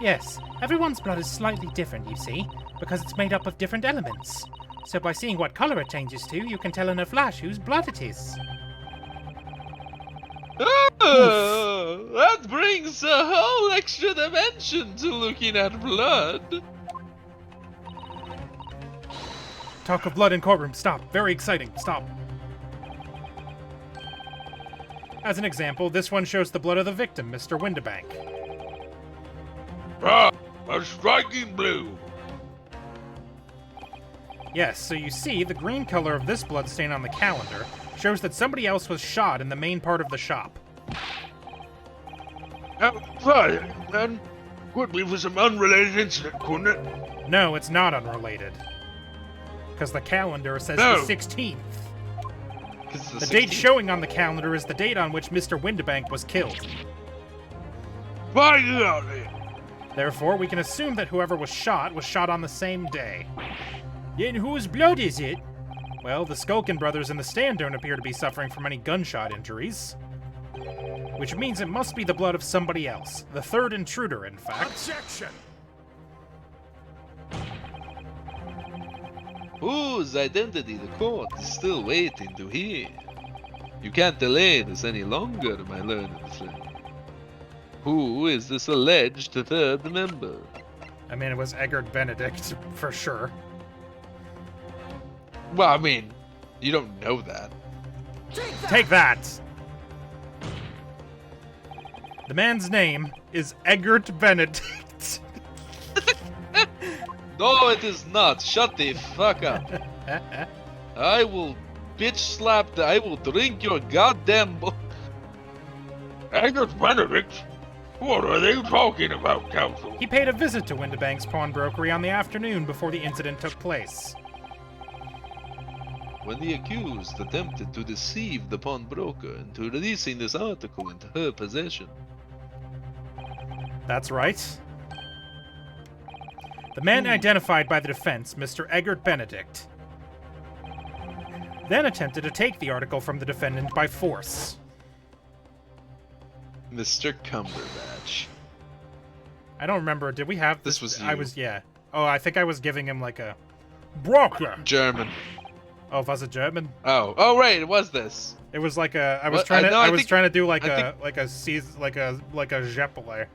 Yes, everyone's blood is slightly different, you see, because it's made up of different elements. So by seeing what color it changes to, you can tell in a flash whose blood it is.
Oh, that brings a whole extra dimension to looking at blood.
Talk of blood in courtroom, stop. Very exciting, stop. As an example, this one shows the blood of the victim, Mr. Windibank.
Ah, a striking blue.
Yes, so you see, the green color of this blood stain on the calendar shows that somebody else was shot in the main part of the shop.
Right, then. Could be for some unrelated incident, couldn't it?
No, it's not unrelated. Because the calendar says
No.
the 16th.
Because
The date showing on the calendar is the date on which Mr. Windibank was killed.
Find it out there.
Therefore, we can assume that whoever was shot on the same day. Then whose blood is it? Well, the Skulkin brothers in the stand don't appear to be suffering from any gunshot injuries. Which means it must be the blood of somebody else. The third intruder, in fact.
Objection!
Whose identity the court is still waiting to hear. You can't delay this any longer, my learned friend. Who is this alleged third member?
I mean, it was Eggert Benedict, for sure.
Well, I mean, you don't know that.
Take that! The man's name is Eggert Benedict.
No, it is not. Shut the fuck up. I will bitch slap I will drink your goddamn
Agnes Benedict? What are they talking about, counsel?
He paid a visit to Windibank's pawnbrokery on the afternoon before the incident took place.
when the accused attempted to deceive the pawnbroker into releasing this article into her possession.
That's right. The man identified by the defense, Mr. Eggert Benedict, then attempted to take the article from the defendant by force.
Mr. Cumberbatch.
I don't remember. Did we have
This was
I
you.
was, yeah. Oh, I think I was giving him like a broker.
German.
Oh, was it German?
Oh, right, it was this.
It was like a. I was
What?
trying to.
No,
I
I
was
think-
trying to do like
I
a Zeppele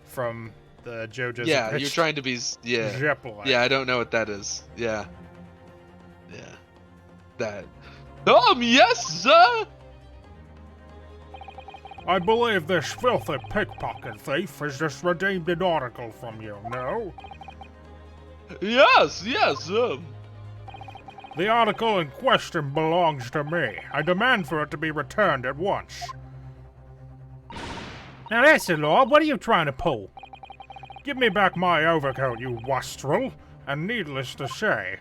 from the JoJo's.
Yeah, you're trying to be. Yeah.
Zeppele.
Yeah, I don't know what that is. Yeah. Yeah. That. Yes, sir!
I believe this filthy pickpocket thief has just redeemed an article from you. No.
Yes,
The article in question belongs to me. I demand for it to be returned at once. Now that's the law. What are you trying to pull? Give me back my overcoat, you wastrel. And needless to say,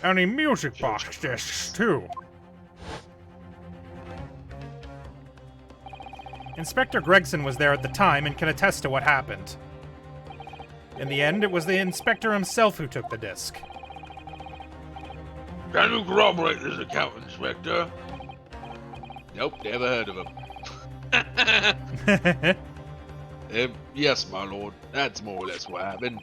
any music box discs, too. Inspector Gregson was there at the time and can attest to what happened. In the end, it was the inspector himself who took the disc.
Can you corroborate this account, Inspector?
Nope, never heard of him. Yes, my lord. That's more or less what happened.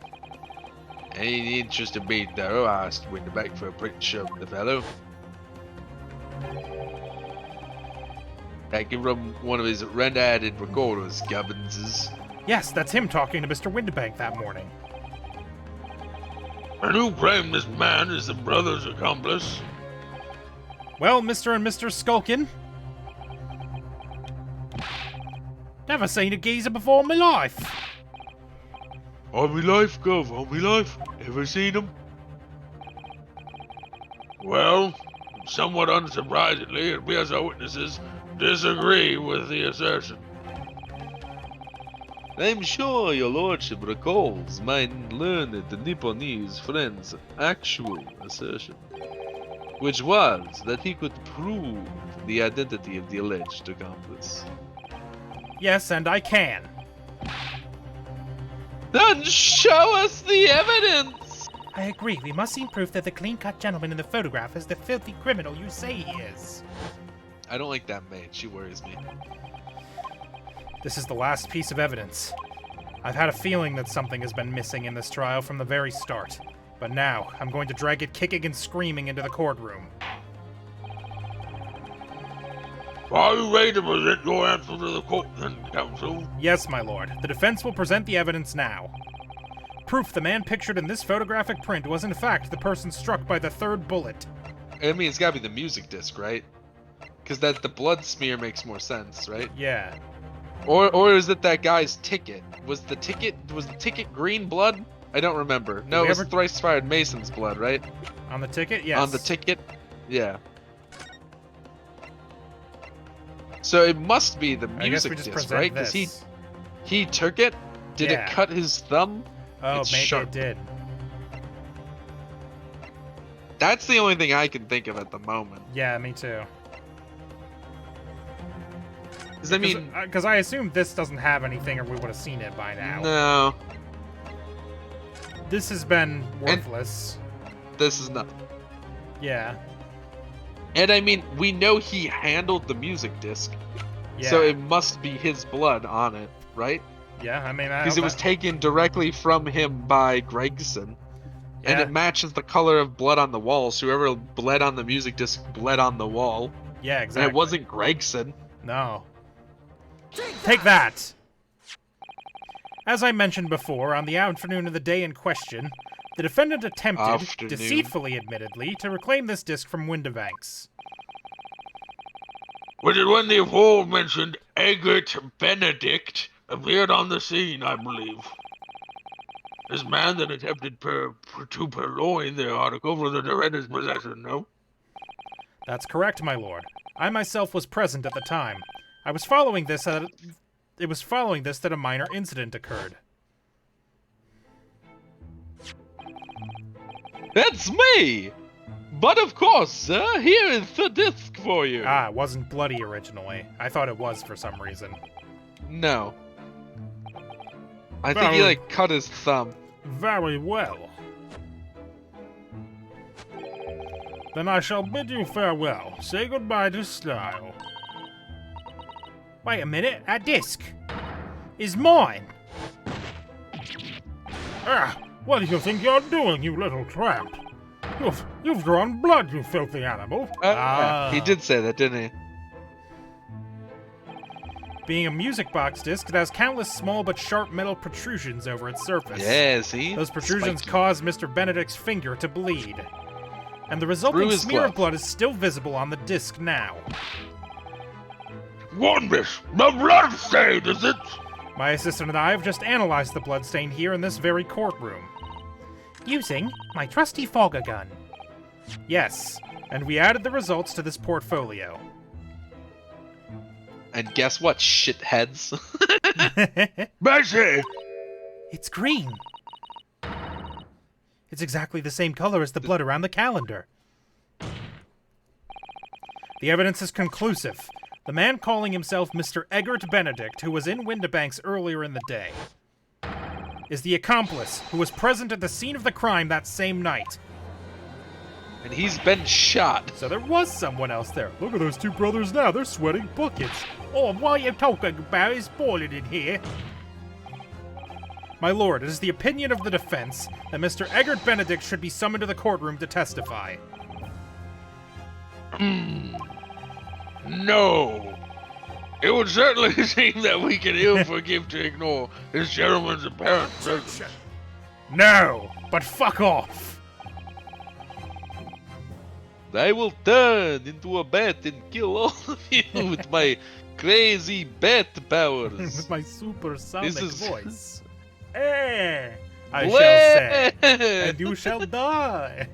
Any interest in me, though, I asked Winterbank for a print showing the fellow. I give him one of his red-added recorders, Gubbinses.
Yes, that's him talking to Mr. Winterbank that morning.
And who claimed this man is the brother's accomplice?
Well, Mr. and Mr. Skulkin. Never seen a geezer before in my life.
All me life, Gov, all me life. Ever seen him? Well, somewhat unsurprisingly, we as our witnesses disagree with the assertion.
I'm sure your lordship recalls my learned Nipponese friend's actual assertion, which was that he could prove the identity of the alleged accomplice.
Yes, and I can.
Then show us the evidence!
I agree. We must see proof that the clean-cut gentleman in the photograph is the filthy criminal you say he is.
I don't like that maid. She worries me.
This is the last piece of evidence. I've had a feeling that something has been missing in this trial from the very start. But now, I'm going to drag it kicking and screaming into the courtroom.
Are you ready to present your answer to the court, then, counsel?
Yes, my lord. The defense will present the evidence now. Proof the man pictured in this photographic print was in fact the person struck by the third bullet.
I mean, it's gotta be the music disc, right? Because that the blood smear makes more sense, right?
Yeah.
Or is it that guy's ticket? Was the ticket green blood? I don't remember. No, it was Thrice Fired Mason's blood, right?
On the ticket? Yes.
On the ticket? Yeah. So it must be the
I guess we
music
just
disc,
present
right? Because
this.
he took it. Did
Yeah.
it cut his thumb?
Oh,
it's
maybe
sharp.
it did.
That's the only thing I can think of at the moment.
Yeah, me too.
'Cause I mean,
Because I assume this doesn't have anything or we would have seen it by now.
no,
This has been worthless.
this is nothing.
Yeah.
And I mean, we know he handled the music disc,
Yeah.
so it must be his blood on it, right?
Yeah, I mean,
Because it was taken directly from him by Gregson. And
Yeah.
it matches the color of blood on the wall, so whoever bled on the music disc bled on the wall.
Yeah, exactly.
And it wasn't Gregson.
No. Take that! As I mentioned before, on the afternoon of the day in question, the defendant attempted,
Afternoon.
deceitfully admittedly, to reclaim this disc from Winterbanks.
Which is when the aforementioned Eggert Benedict appeared on the scene, I believe. This man then attempted to purloin the article from the defendant's possession, no?
That's correct, my lord. I myself was present at the time. I was following this it was following this that a minor incident occurred.
That's me! But of course, sir, here is the disc for you.
Ah, it wasn't bloody originally. I thought it was for some reason.
No. I think he, like, cut his thumb.
Very well. Then I shall bid you farewell. Say goodbye to style.
Wait a minute, that disc is mine.
Ah, what do you think you're doing, you little tramp? You've drawn blood, you filthy animal.
He did say that, didn't he?
Being a music box disc, it has countless small but sharp metal protrusions over its surface.
Yeah, see?
Those protrusions
Spiky.
cause Mr. Benedict's finger to bleed. And the resulting
Through his
smear
glove.
of blood is still visible on the disc now.
Wondrous! The bloodstain, is it?
My assistant and I have just analyzed the bloodstain here in this very courtroom. Using my trusty fogger gun. Yes, and we added the results to this portfolio.
And guess what, shitheads?
Bessie!
It's green. It's exactly the same color as the blood around the calendar. The evidence is conclusive. The man calling himself Mr. Eggert Benedict, who was in Windibanks earlier in the day, is the accomplice who was present at the scene of the crime that same night.
And he's been shot.
So there was someone else there. Look at those two brothers now. They're sweating buckets. Oh, what are you talking about? It's boiling in here. My lord, it is the opinion of the defense that Mr. Eggert Benedict should be summoned to the courtroom to testify.
No. It would certainly seem that we can ill forgive to ignore this gentleman's apparent presence.
Objection.
No, but fuck off.
I will turn into a bat and kill all of you with my crazy bat powers.
With my supersonic
This is-
voice. I shall say, and
Blade!
you shall die.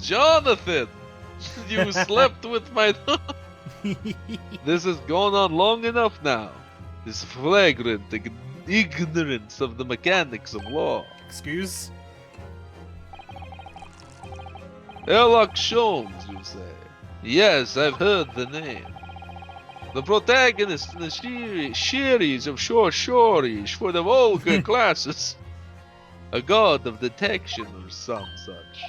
Jonathan, you slept with my. This has gone on long enough now. This flagrant ignorance of the mechanics of law.
Excuse?
Sherlock Holmes, you say? Yes, I've heard the name. The protagonist in the series of short stories for the vulgar classes. A god of detection or some such.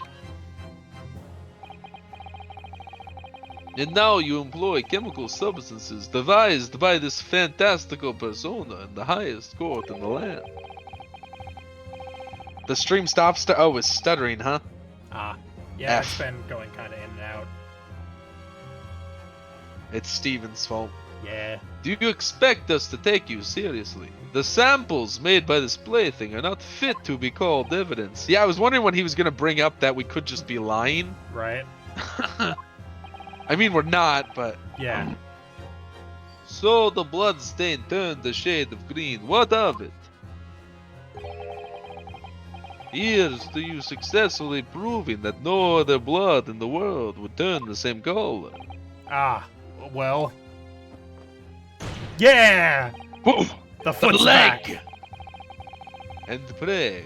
And now you employ chemical substances devised by this fantastical persona in the highest court in the land. The stream stops to it's stuttering, huh?
Ah, yeah, it's
F.
been going kind of in and out.
It's Steven's fault.
Yeah.
Do you expect us to take you seriously? The samples made by this plaything are not fit to be called evidence. Yeah, I was wondering when he was going to bring up that we could just be lying.
Right?
I mean, we're not, but...
Yeah.
So the blood stain turned the shade of green. What of it? Here's to you successfully proving that no other blood in the world would turn the same color.
Ah, well. Yeah!
Woof!
The foot's
leg!
back.
And pray,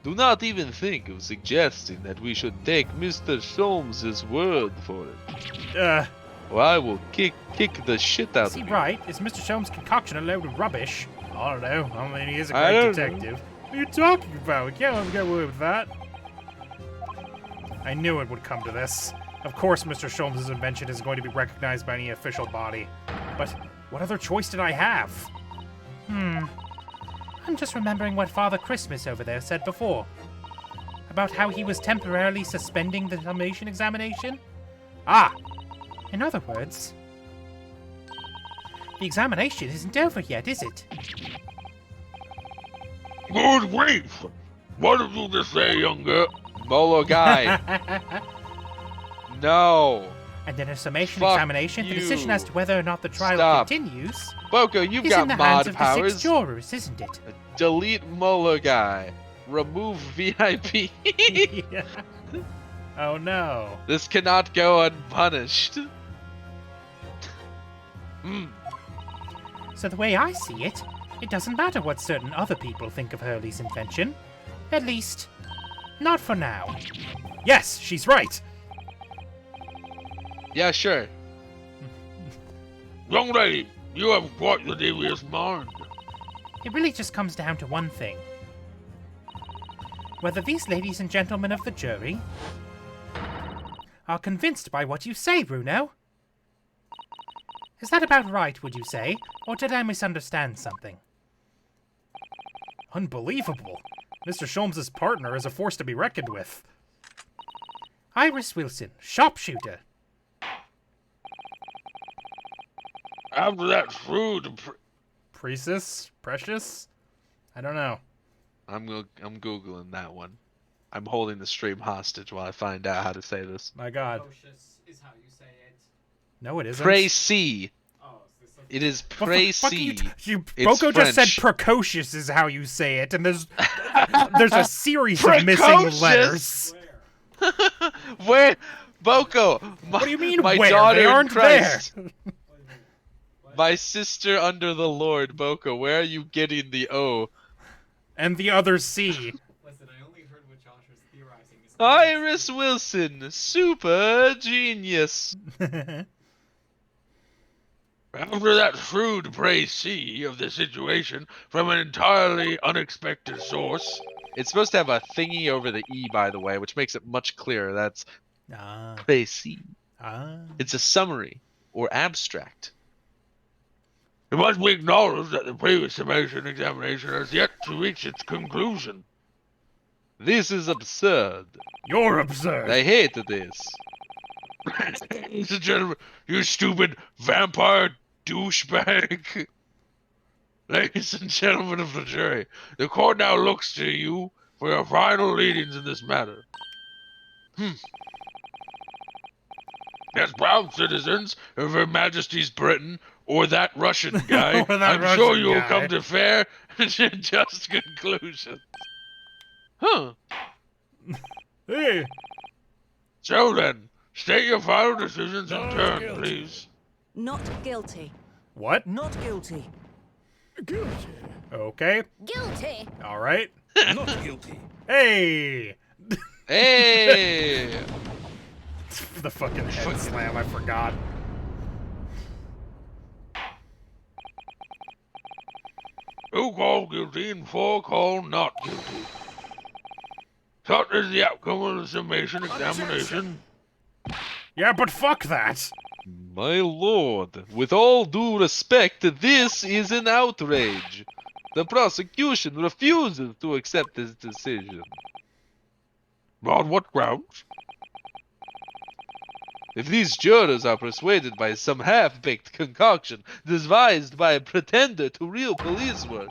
do not even think of suggesting that we should take Mr. Sholmes' word for it. Or I will kick the shit out
Is he
of you.
right? Is Mr. Sholmes' concoction a load of rubbish? I don't know. I mean, he is a
I
great
don't
detective. What are you talking about? We can't get away with that. I knew it would come to this. Of course Mr. Sholmes' invention is going to be recognized by any official body. But what other choice did I have? I'm just remembering what Father Christmas over there said before. About how he was temporarily suspending the summation examination? Ah! In other words, the examination isn't over yet, is it?
Good grief! What did you just say, young girl?
Molo guy. No.
And in a summation
Fuck
examination, the decision
you.
as to whether or not the trial
Stop.
continues
Boko, you've
is
got
in the hands
mod
of the
powers.
6 jurors, isn't it?
Delete Molo guy. Remove VIP.
Yeah. Oh no.
This cannot go unpunished.
So the way I see it, it doesn't matter what certain other people think of Hurley's invention. At least Not for now. Yes, she's right.
Yeah, sure.
Young lady, you have quite the devious mind.
It really just comes down to one thing. Whether these ladies and gentlemen of the jury are convinced by what you say, Bruno. Is that about right, would you say? Or did I misunderstand something? Unbelievable. Mr. Sholmes' partner is a force to be reckoned with. Iris Wilson, sharpshooter.
After that shrewd
Precious? Precious? I don't know.
I'm googling that one. I'm holding the stream hostage while I find out how to say this.
My God.
Precocious is how you say it.
No, it isn't.
Précis.
Oh, is this
It is
What the fuck are
précis. It's
Boko just said
French.
precocious is how you say it, and there's a series of missing letters.
Where, Boko?
What do you mean
my
where?
daughter
They
in
aren't
Christ.
there.
My sister under the Lord, Boko. Where are you getting the O?
And the other C.
Listen, I only heard what Josh was theorizing.
Iris Wilson, super genius.
After that shrewd précis of the situation from an entirely unexpected source.
It's supposed to have a thingy over the E, by the way, which makes it much clearer. That's
Ah.
précis.
Ah.
It's a summary or abstract.
It must be acknowledged that the previous summation examination has yet to reach its conclusion.
This is absurd.
You're absurd.
I hate this.
Ladies and gentlemen, you stupid vampire douchebag. Ladies and gentlemen of the jury, the court now looks to you for your final leadings in this matter. As proud citizens of Her Majesty's Britain, or that Russian guy,
Or that
I'm sure
Russian
you will
guy.
come to fair and just conclusions.
Huh.
Hey,
So then, state your final decisions in turn, please.
Not guilty.
What?
Not guilty.
guilty.
Okay.
Guilty.
All right.
Not guilty.
Hey.
Hey!
The fucking head slam. I forgot.
Two call guilty and four call not guilty. Such is the outcome of the summation examination.
Yeah, but fuck that.
My lord, with all due respect, this is an outrage. The prosecution refuses to accept this decision.
On what grounds?
If these jurors are persuaded by some half-baked concoction devised by a pretender to real police work,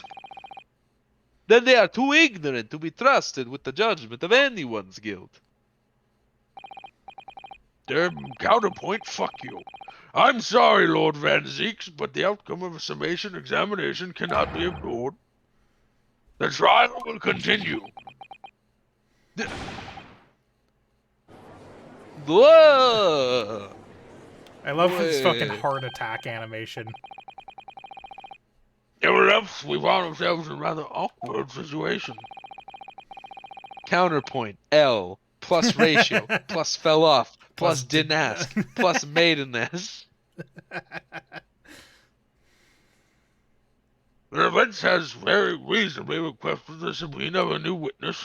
then they are too ignorant to be trusted with the judgment of anyone's guilt.
Counterpoint, fuck you. I'm sorry, Lord Van Zeeks, but the outcome of a summation examination cannot be ignored. The trial will continue.
Whoa!
I love this fucking
Wait.
heart attack animation.
Nevertheless, we found ourselves in a rather awkward situation.
Counterpoint, L, plus ratio, plus fell off, plus
Plus
didn't ask, plus maidenness.
The defense has very reasonably requested the subpoena of a new witness.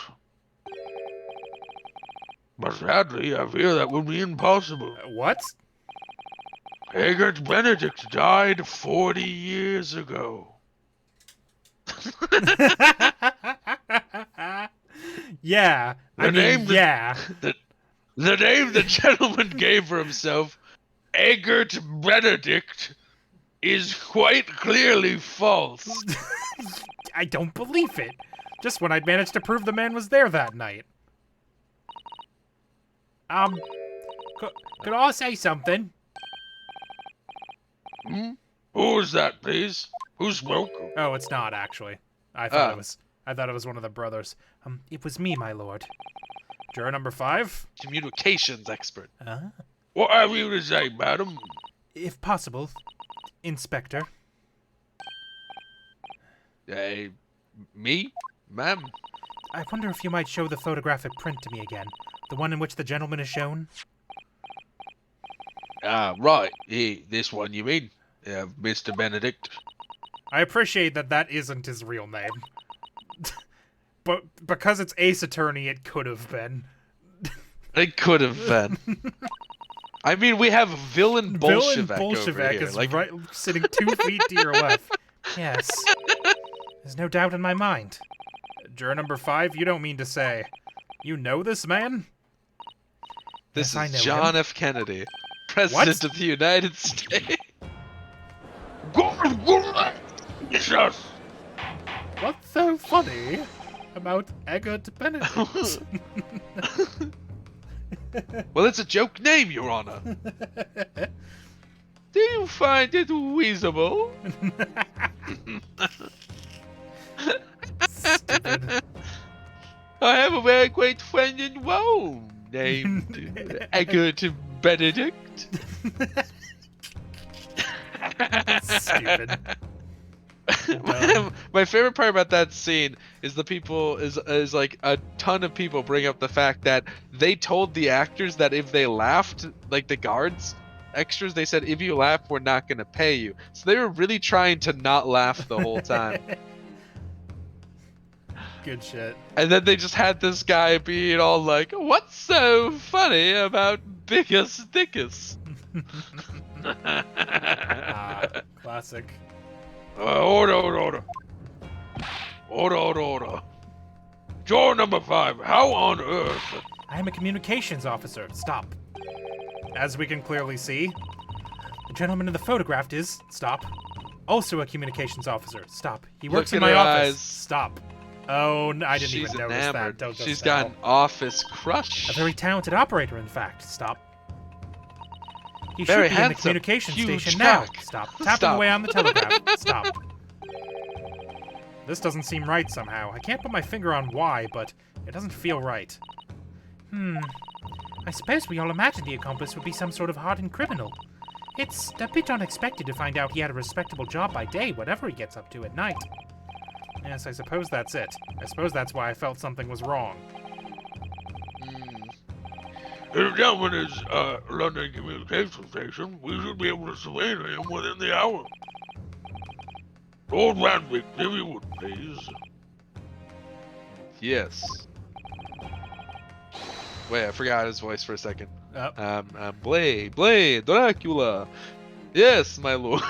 But sadly, I fear that would be impossible.
What?
Egbert Benedict died 40 years ago.
Yeah. I
The
mean,
name-
yeah.
The name the gentleman gave for himself, Egbert Benedict, is quite clearly false.
I don't believe it. Just when I'd managed to prove the man was there that night. Could I say something?
Who is that, please? Who spoke?
Oh, it's not actually. I thought
Oh.
it was. I thought it was one of the brothers. It was me, my lord. Juror number 5.
Communications expert.
What have you to say, madam?
If possible, Inspector.
Me? Ma'am?
I wonder if you might show the photographic print to me again. The one in which the gentleman is shown?
Right. This one you mean? Mr. Benedict.
I appreciate that that isn't his real name. But because it's Ace Attorney, it could have been.
It could have been. I mean, we have Vilen Bolshevik,
Vilen Bolshevik
over here.
is
Like,
right, sitting 2 feet to your left. Yes. There's no doubt in my mind. Juror number 5, you don't mean to say you know this man?
this
Yes, I
is
know
John
him.
F. Kennedy, President of the United States.
Jesus!
What's so funny about Eggert Benedict?
Well, it's a joke name, Your Honor.
Do you find it reasonable?
Stupid.
I have a very great friend in Rome named Eggert Benedict.
Stupid.
My favorite part about that scene is the people is like a ton of people bring up the fact that they told the actors that if they laughed, like the guards extras, they said if you laugh, we're not gonna pay you. So they were really trying to not laugh the whole time.
Good shit.
And then they just had this guy being all like, "What's so funny about Bickus Dickus?"
Classic.
Order. Juror number 5, how on earth?
I am a communications officer. Stop. As we can clearly see, the gentleman in the photograph is, stop, also a communications officer. Stop. He works
Look
in
at
my
her
office.
eyes.
Stop. Oh, I didn't
She's
even notice that.
enamored.
Don't just
She's
now.
got an office crush.
A very talented operator, in fact. Stop. He
Very
should be in the
handsome.
communication
Huge
station now.
cock.
Stop. Tapping
Stop.
away on the telegraph. Stop. This doesn't seem right somehow. I can't put my finger on why, but it doesn't feel right. I suppose we all imagined the accomplice would be some sort of hardened criminal. It's a bit unexpected to find out he had a respectable job by day, whatever he gets up to at night. Yes, I suppose that's it. I suppose that's why I felt something was wrong.
If the gentleman is London Communication Station, we should be able to surveil him within the hour. Lord Randwick, if you would, please.
Yes. Wait, I forgot his voice for a second. Blade, Dracula. Yes, my lord.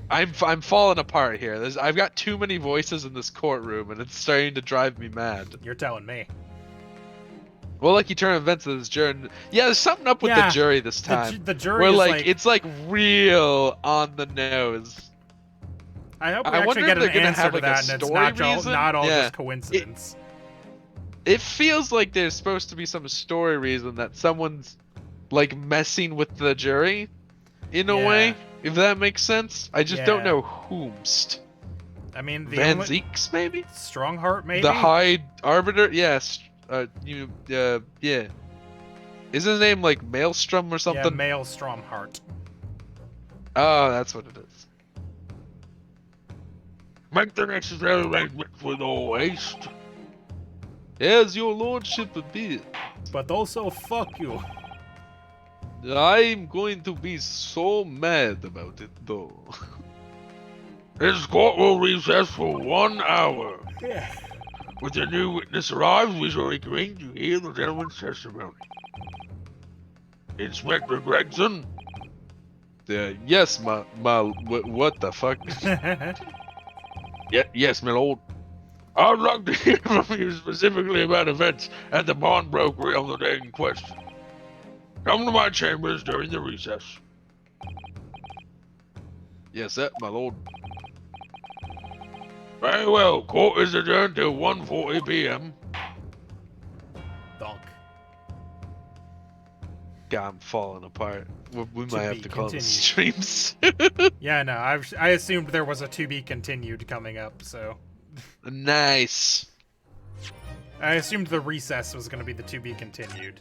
I'm falling apart here. I've got too many voices in this courtroom, and it's starting to drive me mad.
You're telling me.
Well, like you turn events of this jury. Yeah, there's something up with
Yeah,
the jury this time.
The jury
where
is
like it's like real on the nose.
I hope we
I
actually
wonder
get
if
an
they're gonna
answer
have,
to
like, a
that, and it's
story reason?
not all
Yeah.
just coincidence.
It feels like there's supposed to be some story reason that someone's like messing with the jury, in a
Yeah.
way. If that makes sense. I just don't
Yeah.
know whomst.
I mean, the
Van
only...
Zeeks, maybe?
Strongheart, maybe?
The High Arbiter? Yes. Yeah. Is his name like Maelstrom or
Yeah,
something?
male Stromheart.
Oh, that's what it is.
Make the necessary arrangements with all haste.
As your lordship a bit.
But also, fuck you.
I'm going to be so mad about it, though.
This court will recess for 1 hour.
Yeah.
With the new witness arrives, we shall reconvene to hear the gentleman's testimony. Inspector Gregson?
Yes, what the fuck?
Yes, my lord. I'd like to hear from you specifically about events at the pawnbrokery on the day in question. Come to my chambers during the recess.
Yes, that, my lord.
Very well. Court is adjourned till 1:40 p.m.
Donk.
God, I'm falling apart. We
To
might have
be
to call this
continued.
streams.
Yeah, no, I assumed there was a to be continued coming up, so...
Nice.
I assumed the recess was going to be the to be continued.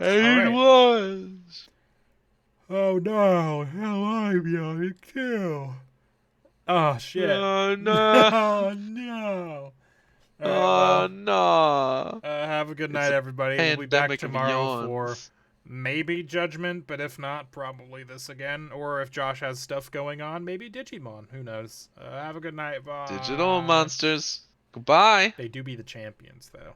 And
Alright.
it was.
Oh no, hell I'm young too.
Oh shit.
Oh no.
Oh no. All right,
Oh
well,
no.
have a good
It's
night,
a
everybody. We'll be back
pandemic of
tomorrow for
yawns.
maybe Judgment, but if not, probably this again. Or if Josh has stuff going on, maybe Digimon. Who knows? Have a good night. Bye.
Digital monsters. Goodbye.
They do be the champions, though.